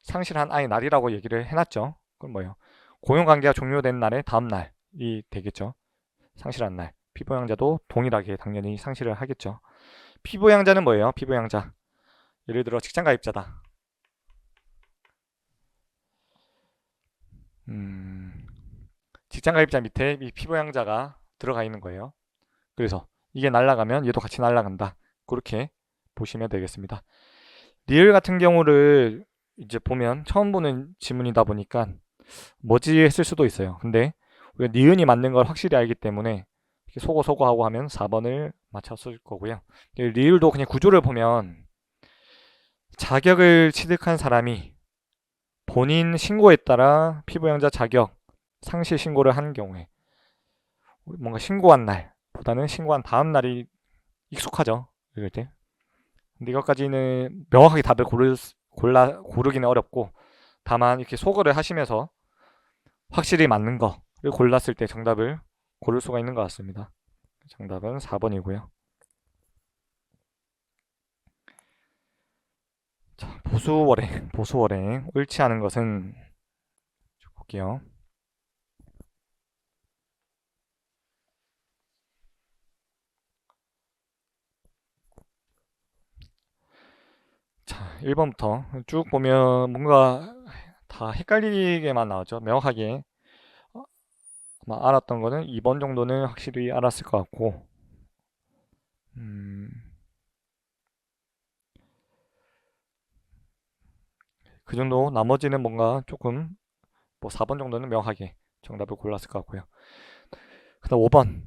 상실한 날이라고 얘기를 해놨죠. 그럼 뭐예요? 고용관계가 종료된 날의 다음 날이 되겠죠. 상실한 날. 피부양자도 동일하게 당연히 상실을 하겠죠. 피부양자는 뭐예요? 피부양자. 예를 들어 직장 가입자다. 직장 가입자 밑에 이 피부양자가 들어가 있는 거예요. 그래서 이게 날아가면 얘도 같이 날아간다. 그렇게 보시면 되겠습니다. 리을 같은 경우를 이제 보면 처음 보는 지문이다 보니까 뭐지 했을 수도 있어요. 근데 우리가 니은이 맞는 걸 확실히 알기 때문에 이렇게 소고 하고 하면 4번을 맞췄을 거고요. 리을도 그냥 구조를 보면 자격을 취득한 사람이 본인 신고에 따라 피부양자 자격 상실 신고를 하는 경우에 뭔가 신고한 날보다는 신고한 다음 날이 익숙하죠. 이럴 때. 근데 이것까지는 명확하게 답을 고르기는 어렵고, 다만 이렇게 소거를 하시면서 확실히 맞는 거를 골랐을 때 정답을 고를 수가 있는 것 같습니다. 정답은 4번이고요. 자, 보수월행. 옳지 않은 것은 볼게요. 자, 1번부터 쭉 보면 뭔가 다 헷갈리게만 나오죠. 명확하게 아마 알았던 거는 2번 정도는 확실히 알았을 것 같고, 그 정도. 나머지는 뭔가 조금 뭐 4번 정도는 명확하게 정답을 골랐을 것 같고요. 그 다음 5번.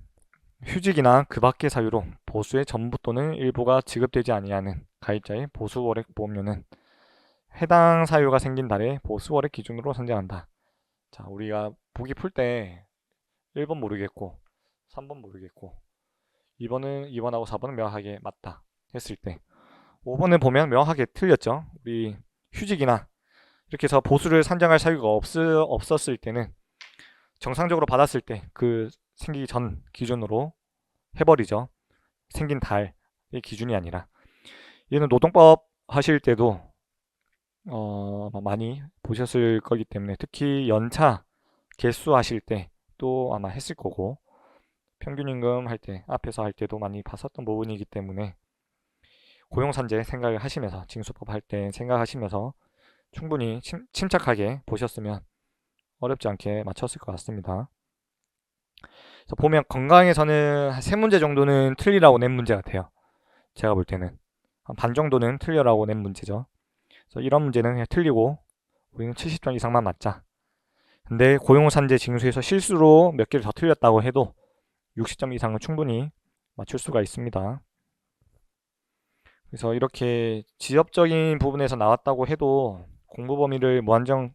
휴직이나 그 밖의 사유로 보수의 전부 또는 일부가 지급되지 아니하는 가입자의 보수월액 보험료는 해당 사유가 생긴 달에 보수월액 기준으로 산정한다. 자, 우리가 보기 풀 때 1번 모르겠고 3번 모르겠고 2번하고 4번은 명확하게 맞다 했을 때, 5번을 보면 명확하게 틀렸죠. 우리 휴직이나 이렇게 해서 보수를 산정할 사유가 없었을 때는 정상적으로 받았을 때 그 생기기 전 기준으로 해버리죠. 생긴 달의 기준이 아니라. 얘는 노동법 하실 때도 많이 보셨을 거기 때문에, 특히 연차 개수 하실 때 또 아마 했을 거고, 평균임금 할 때 앞에서 할 때도 많이 봤었던 부분이기 때문에 고용산재 생각을 하시면서, 징수법 할 때 생각하시면서 충분히 침착하게 보셨으면 어렵지 않게 맞췄을 것 같습니다. 그래서 보면 건강에서는 한 3문제 정도는 틀리라고 낸 문제 같아요. 제가 볼 때는 한 반 정도는 틀려라고 낸 문제죠. 그래서 이런 문제는 그냥 틀리고 우리는 70점 이상만 맞자. 근데 고용산재 징수에서 실수로 몇 개를 더 틀렸다고 해도 60점 이상은 충분히 맞출 수가 있습니다. 그래서 이렇게 지엽적인 부분에서 나왔다고 해도 공부 범위를 무한정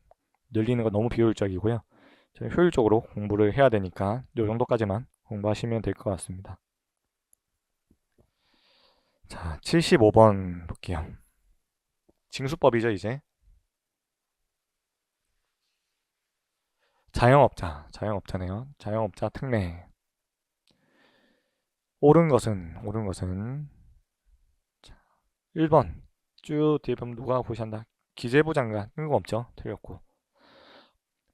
늘리는 건 너무 비효율적이고요. 효율적으로 공부를 해야 되니까 이 정도까지만 공부하시면 될 것 같습니다. 자, 75번 볼게요. 징수법이죠, 이제. 자영업자네요. 자영업자 특례. 옳은 것은 1번. 쭉 뒤에 보면 누가 보셨나? 기재부 장관. 이거 없죠? 틀렸고.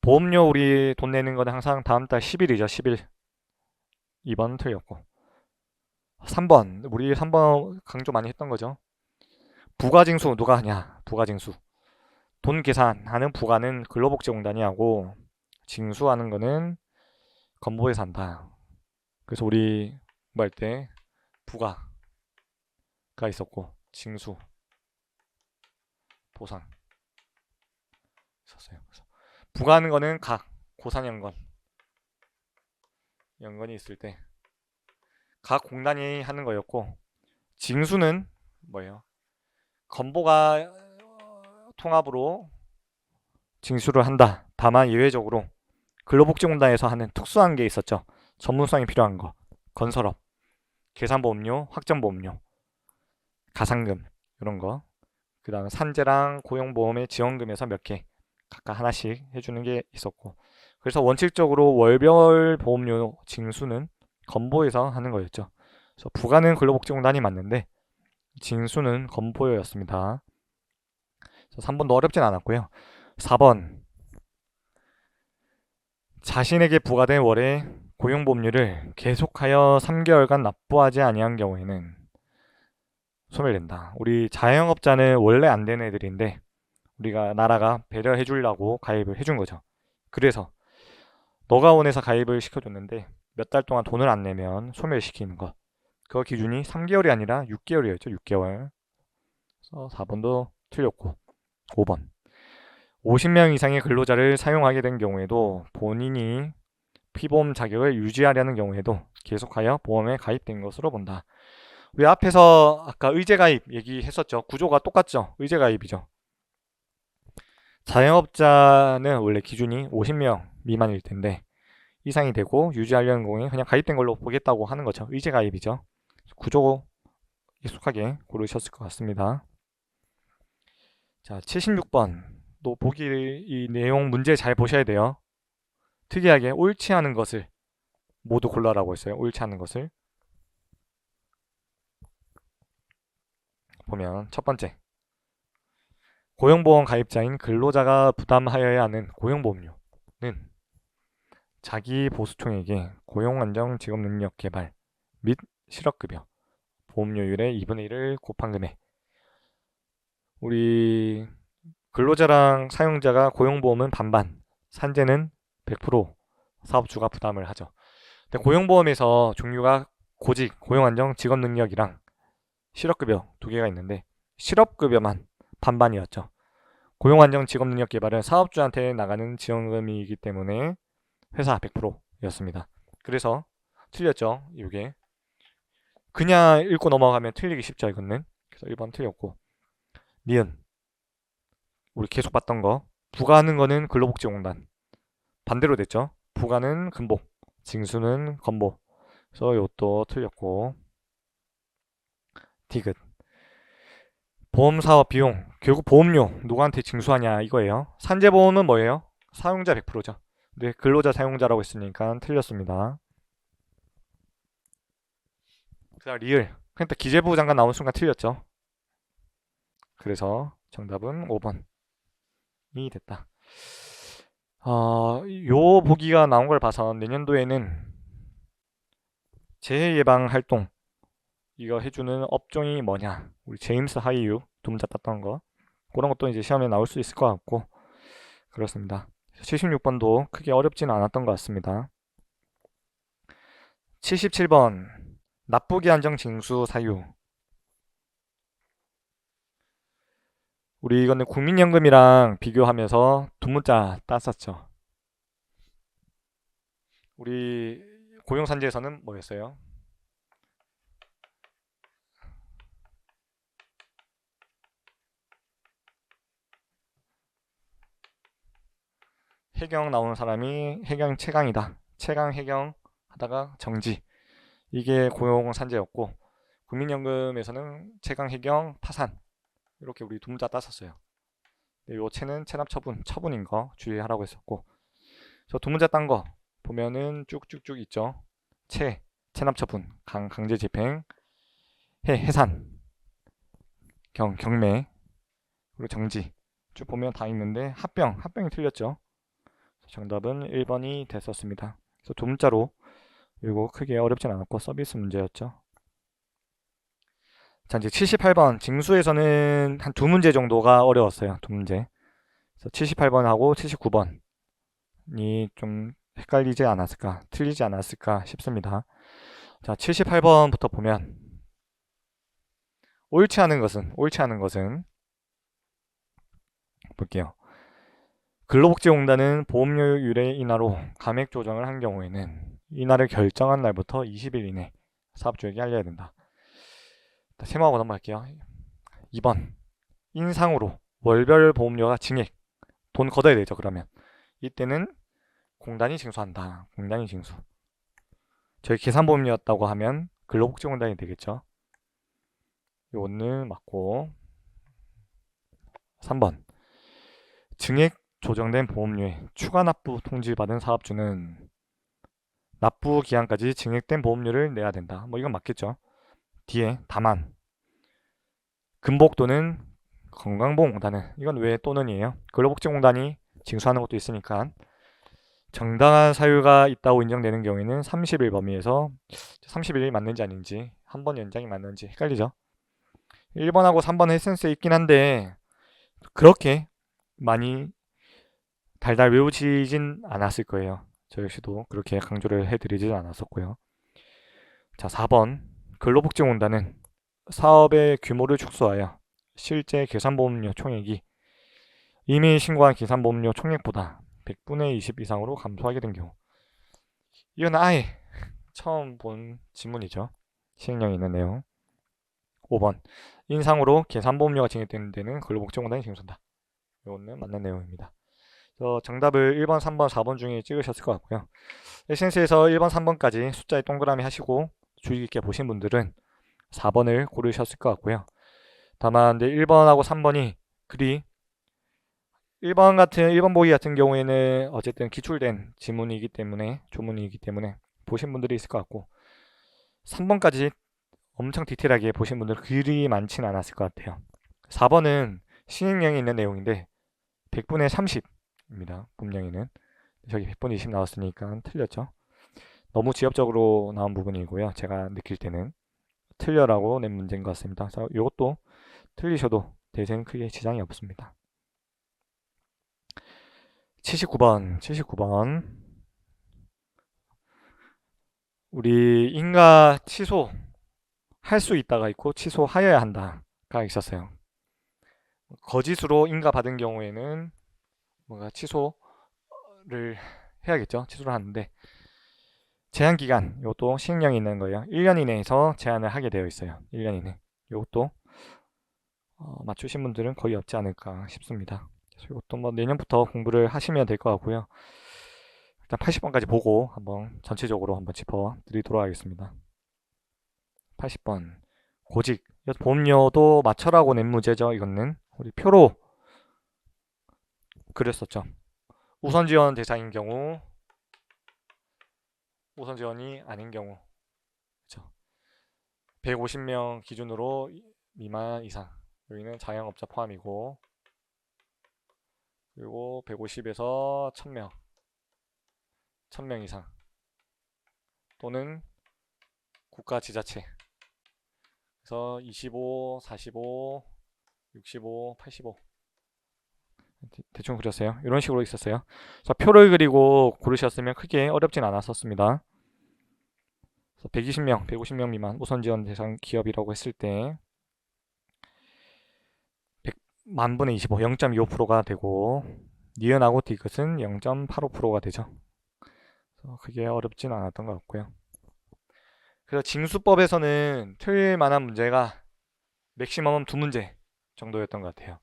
보험료 우리 돈 내는 거는 항상 다음 달 10일이죠. 10일. 2번 틀렸고. 3번. 우리 3번 강조 많이 했던 거죠. 부가징수 누가 하냐? 부가징수. 돈 계산하는 부가는 근로복지공단이 하고, 징수하는 거는 건보에서 한다. 그래서 우리 뭐 할 때 부가가 있었고 징수, 보상 있었어요. 그래서 부가하는 거는 고산연건 연건이 있을 때 각 공단이 하는 거였고, 징수는 뭐예요? 건보가 통합으로 징수를 한다. 다만 예외적으로 근로복지공단에서 하는 특수한 게 있었죠. 전문성이 필요한 거. 건설업, 계산보험료, 확정보험료, 가상금 이런 거. 그 다음에 산재랑 고용보험의 지원금에서 몇 개 각각 하나씩 해주는 게 있었고, 그래서 원칙적으로 월별 보험료 징수는 건보에서 하는 거였죠. 그래서 부가는 근로복지공단이 맞는데 징수는 건보료였습니다. 3번도 어렵진 않았고요. 4번 자신에게 부과된 월의 고용보험료를 계속하여 3개월간 납부하지 아니한 경우에는 소멸된다. 우리 자영업자는 원래 안 되는 애들인데 우리가 나라가 배려해 주려고 가입을 해준 거죠. 그래서 너가원에서 가입을 시켜줬는데 몇 달 동안 돈을 안 내면 소멸시키는 거. 그 기준이 3개월이 아니라 6개월이었죠. 6개월. 그래서 4번도 틀렸고 5번 50명 이상의 근로자를 사용하게 된 경우에도 본인이 피보험 자격을 유지하려는 경우에도 계속하여 보험에 가입된 것으로 본다. 우리 앞에서 아까 의제가입 얘기했었죠. 구조가 똑같죠. 의제가입이죠. 자영업자는 원래 기준이 50명 미만일 텐데 이상이 되고 유지하려는 경우에 그냥 가입된 걸로 보겠다고 하는 거죠. 의제가입이죠. 구조 익숙하게 고르셨을 것 같습니다. 자, 76번 또 보기 이 내용 문제 잘 보셔야 돼요. 특이하게 옳지 않은 것을 모두 골라라고 했어요. 옳지 않은 것을 보면 첫 번째 고용보험 가입자인 근로자가 부담하여야 하는 고용보험료는 자기 보수총액의 고용안정 직업능력 개발 및 실업급여 보험료율의 2분의 1을 곱한 금액. 우리 근로자랑 사용자가 고용보험은 반반, 산재는 100% 사업주가 부담을 하죠. 근데 고용보험에서 종류가 고직, 고용안정 직업능력이랑 실업급여 두 개가 있는데 실업급여만 반반이었죠. 고용안정 직업능력 개발은 사업주한테 나가는 지원금이기 때문에 회사 100%였습니다. 그래서 틀렸죠. 이게 그냥 읽고 넘어가면 틀리기 쉽죠. 이거는. 그래서 1번 틀렸고 니은 우리 계속 봤던 거 부과하는 거는 근로복지공단 반대로 됐죠. 부과는 근복 징수는 건보. 그래서 이것도 틀렸고 디귿 보험사업 비용 결국 보험료 누구한테 징수하냐 이거예요. 산재보험은 뭐예요? 사용자 100%죠. 근데 근로자 사용자라고 했으니까 틀렸습니다. 그다음 리을 그러니까 기재부 장관 나온 순간 틀렸죠. 그래서 정답은 5번이 됐다. 요 보기가 나온 걸 봐서 내년도에는 재해 예방 활동 이거 해주는 업종이 뭐냐? 우리 제임스 하이유 두 문자 땄던 거 그런 것도 이제 시험에 나올 수 있을 것 같고 그렇습니다. 76번도 크게 어렵진 않았던 것 같습니다. 77번 납부기 한정 징수 사유 우리 이거는 국민연금이랑 비교하면서 두 문자 땄었죠. 우리 고용산재에서는 뭐였어요? 해경 나오는 사람이 해경 채강이다. 채강 해경 하다가 정지. 이게 고용산재였고 국민연금에서는 채강 해경 파산. 이렇게 우리 두 문자 땄었어요. 요 채는 체납 처분인 거 주의하라고 했었고 저 두 문자 딴 거 보면은 쭉쭉쭉 있죠. 체납 처분, 강제 집행, 해산, 경매, 그리고 정지 쭉 보면 다 있는데 합병이 틀렸죠. 정답은 1번이 됐었습니다. 그래서 두 문자로 이거 크게 어렵진 않았고 서비스 문제였죠. 자, 이제 78번 징수에서는 한 두 문제 정도가 어려웠어요. 두 문제. 그래서 78번하고 79번이 좀 헷갈리지 않았을까, 틀리지 않았을까 싶습니다. 자, 78번부터 보면 옳지 않은 것은 볼게요. 근로복지공단은 보험료율의 인하로 감액 조정을 한 경우에는 인하를 결정한 날부터 20일 이내 사업주에게 알려야 된다. 세모하고 넘어갈게요. 2번 인상으로 월별 보험료가 증액 돈 걷어야 되죠. 그러면 이때는 공단이 징수한다. 공단이 징수. 저희 계산보험료였다고 하면 근로복지공단이 되겠죠. 요거는 맞고 3번 증액 조정된 보험료에 추가 납부 통지받은 사업주는 납부 기한까지 증액된 보험료를 내야 된다. 뭐 이건 맞겠죠. 뒤에 다만 금복 또는 건강보험공단은 이건 왜 또는이에요? 근로복지공단이 징수하는 것도 있으니까 정당한 사유가 있다고 인정되는 경우에는 30일 범위에서 30일이 맞는지 아닌지 한 번 연장이 맞는지 헷갈리죠? 1번하고 3번은 에센스에 있긴 한데 그렇게 많이 달달 외우지진 않았을 거예요. 저 역시도 그렇게 강조를 해드리지 않았었고요. 자, 4번 근로복지공단은 사업의 규모를 축소하여 실제 계산보험료 총액이 이미 신고한 계산보험료 총액보다 100분의 20 이상으로 감소하게 된 경우. 이건 아예 처음 본 지문이죠. 시행령에 있는 내용. 5번 인상으로 계산보험료가 증액되는 데는 근로복지공단이 징수한다. 이거는 맞는 내용입니다. 정답을 1번, 3번, 4번 중에 찍으셨을 것 같고요. 에센스에서 1번, 3번까지 숫자에 동그라미 하시고 주의 깊게 보신 분들은 4번을 고르셨을 것 같고요. 다만 1번하고 3번이 그리 1번 보기 같은 경우에는 어쨌든 기출된 지문이기 때문에 조문이기 때문에 보신 분들이 있을 것 같고 3번까지 엄청 디테일하게 보신 분들 그리 많지는 않았을 것 같아요. 4번은 시행령에 있는 내용인데 100분의 30입니다. 분명히는 저기 100분의 20 나왔으니까 틀렸죠. 너무 지엽적으로 나온 부분이고요. 제가 느낄 때는 틀려라고 낸 문제인 것 같습니다. 그래서 이것도 틀리셔도 대세는 크게 지장이 없습니다. 79번 우리 인가 취소할 수 있다가 있고 취소하여야 한다가 있었어요. 거짓으로 인가 받은 경우에는 뭔가 취소를 해야겠죠. 취소를 하는데 제한기간 이것도 시행령이 있는 거예요. 1년 이내에서 제한을 하게 되어 있어요. 1년 이내. 이것도 맞추신 분들은 거의 없지 않을까 싶습니다. 그래서 이것도 뭐 내년부터 공부를 하시면 될 것 같고요. 일단 80번까지 보고 한번 전체적으로 한번 짚어드리도록 하겠습니다. 80번 고직 보험료도 맞춰라고 낸 문제죠. 이거는 우리 표로 그렸었죠. 우선지원 대상인 경우 우선지원이 아닌 경우 그렇죠. 150명 기준으로 미만 이상 여기는 자영업자 포함이고 그리고 150에서 1000명 이상 또는 국가 지자체 그래서 25, 45, 65, 85 대충 그렸어요. 이런 식으로 있었어요. 자, 표를 그리고 고르셨으면 크게 어렵진 않았었습니다. 120명, 150명 미만 우선지원 대상 기업이라고 했을 때 100만 분의 25, 0.25%가 되고 니은하고 디귿은 0.85%가 되죠. 그래서 크게 어렵진 않았던 것 같고요. 그래서 징수법에서는 틀릴 만한 문제가 맥시멈은 2문제 정도였던 것 같아요.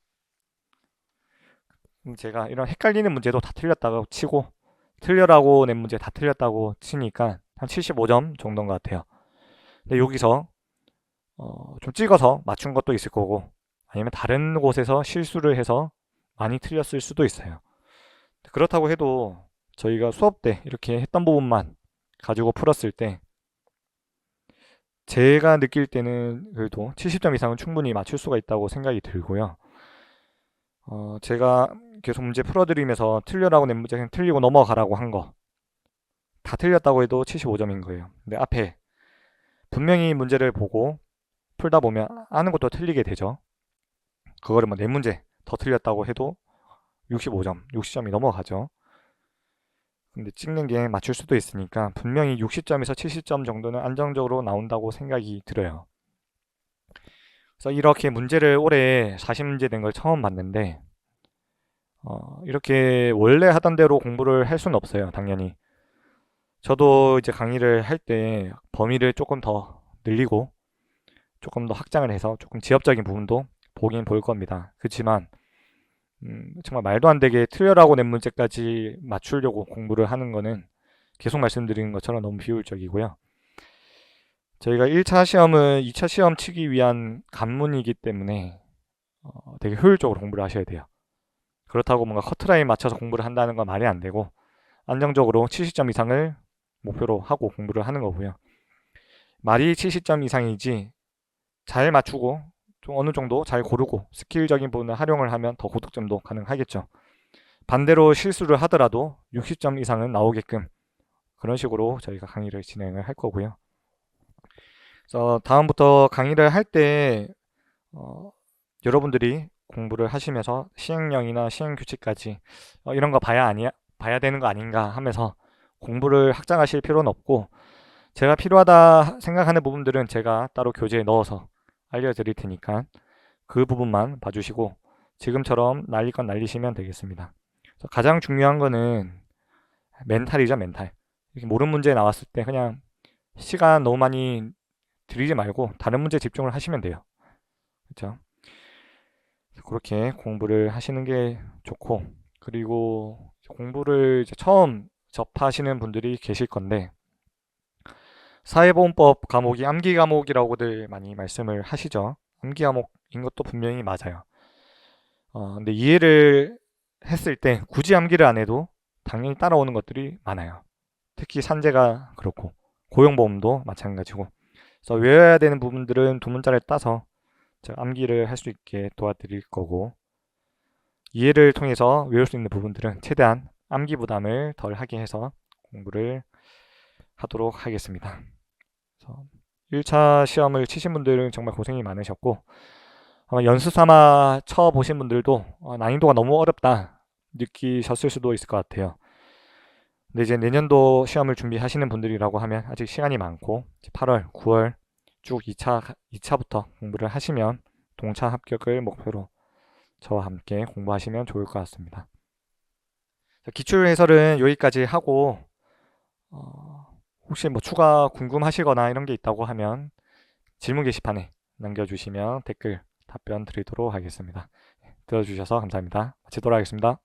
제가 이런 헷갈리는 문제도 다 틀렸다고 치고 틀려라고 낸 문제 다 틀렸다고 치니까 한 75점 정도인 것 같아요. 근데 여기서 좀 찍어서 맞춘 것도 있을 거고 아니면 다른 곳에서 실수를 해서 많이 틀렸을 수도 있어요. 그렇다고 해도 저희가 수업 때 이렇게 했던 부분만 가지고 풀었을 때 제가 느낄 때는 그래도 70점 이상은 충분히 맞출 수가 있다고 생각이 들고요. 제가 계속 문제 풀어드리면서 틀려라고 낸 문제 그냥 틀리고 넘어가라고 한 거 다 틀렸다고 해도 75점인 거예요. 근데 앞에 분명히 문제를 보고 풀다 보면 아는 것도 틀리게 되죠. 그거를 뭐 4문제 더 틀렸다고 해도 65점, 60점이 넘어가죠. 근데 찍는 게 맞출 수도 있으니까 분명히 60점에서 70점 정도는 안정적으로 나온다고 생각이 들어요. 그래서 이렇게 문제를 올해 40문제 된 걸 처음 봤는데 이렇게 원래 하던 대로 공부를 할 수는 없어요. 당연히. 저도 이제 강의를 할 때 범위를 조금 더 늘리고 조금 더 확장을 해서 조금 지엽적인 부분도 보긴 볼 겁니다. 그렇지만 정말 말도 안 되게 틀려라고 낸 문제까지 맞추려고 공부를 하는 거는 계속 말씀드리는 것처럼 너무 비효율적이고요. 저희가 1차 시험은 2차 시험 치기 위한 관문이기 때문에 되게 효율적으로 공부를 하셔야 돼요. 그렇다고 뭔가 커트라인 맞춰서 공부를 한다는 건 말이 안 되고 안정적으로 70점 이상을 목표로 하고 공부를 하는 거고요. 말이 70점 이상이지 잘 맞추고 좀 어느 정도 잘 고르고 스킬적인 부분을 활용을 하면 더 고득점도 가능하겠죠. 반대로 실수를 하더라도 60점 이상은 나오게끔 그런 식으로 저희가 강의를 진행을 할 거고요. 그래서 다음부터 강의를 할 때 여러분들이 공부를 하시면서 시행령이나 시행규칙까지 이런 거 봐야 되는 거 아닌가 하면서 공부를 확장하실 필요는 없고, 제가 필요하다 생각하는 부분들은 제가 따로 교재에 넣어서 알려드릴 테니까 그 부분만 봐주시고 지금처럼 날릴 건 날리시면 되겠습니다. 그래서 가장 중요한 거는 멘탈이죠, 멘탈. 이렇게 모르는 문제 나왔을 때 그냥 시간 너무 많이 들이지 말고 다른 문제 집중을 하시면 돼요. 그렇죠? 그렇게 공부를 하시는 게 좋고, 그리고 공부를 이제 처음 접하시는 분들이 계실 건데, 사회보험법 과목이 암기 과목이라고들 많이 말씀을 하시죠. 암기 과목인 것도 분명히 맞아요. 근데 이해를 했을 때 굳이 암기를 안 해도 당연히 따라오는 것들이 많아요. 특히 산재가 그렇고 고용보험도 마찬가지고. 그래서 외워야 되는 부분들은 두 문자를 따서 제가 암기를 할 수 있게 도와드릴 거고, 이해를 통해서 외울 수 있는 부분들은 최대한 암기 부담을 덜 하게 해서 공부를 하도록 하겠습니다. 그래서 1차 시험을 치신 분들은 정말 고생이 많으셨고, 아마 연수 삼아 쳐보신 분들도 난이도가 너무 어렵다 느끼셨을 수도 있을 것 같아요. 근데 이제 내년도 시험을 준비하시는 분들이라고 하면 아직 시간이 많고 8월, 9월 쭉 2차부터 공부를 하시면 동차 합격을 목표로 저와 함께 공부하시면 좋을 것 같습니다. 기출 해설은 여기까지 하고, 혹시 뭐 추가 궁금하시거나 이런 게 있다고 하면 질문 게시판에 남겨주시면 댓글 답변 드리도록 하겠습니다. 들어주셔서 감사합니다. 마치도록 하겠습니다.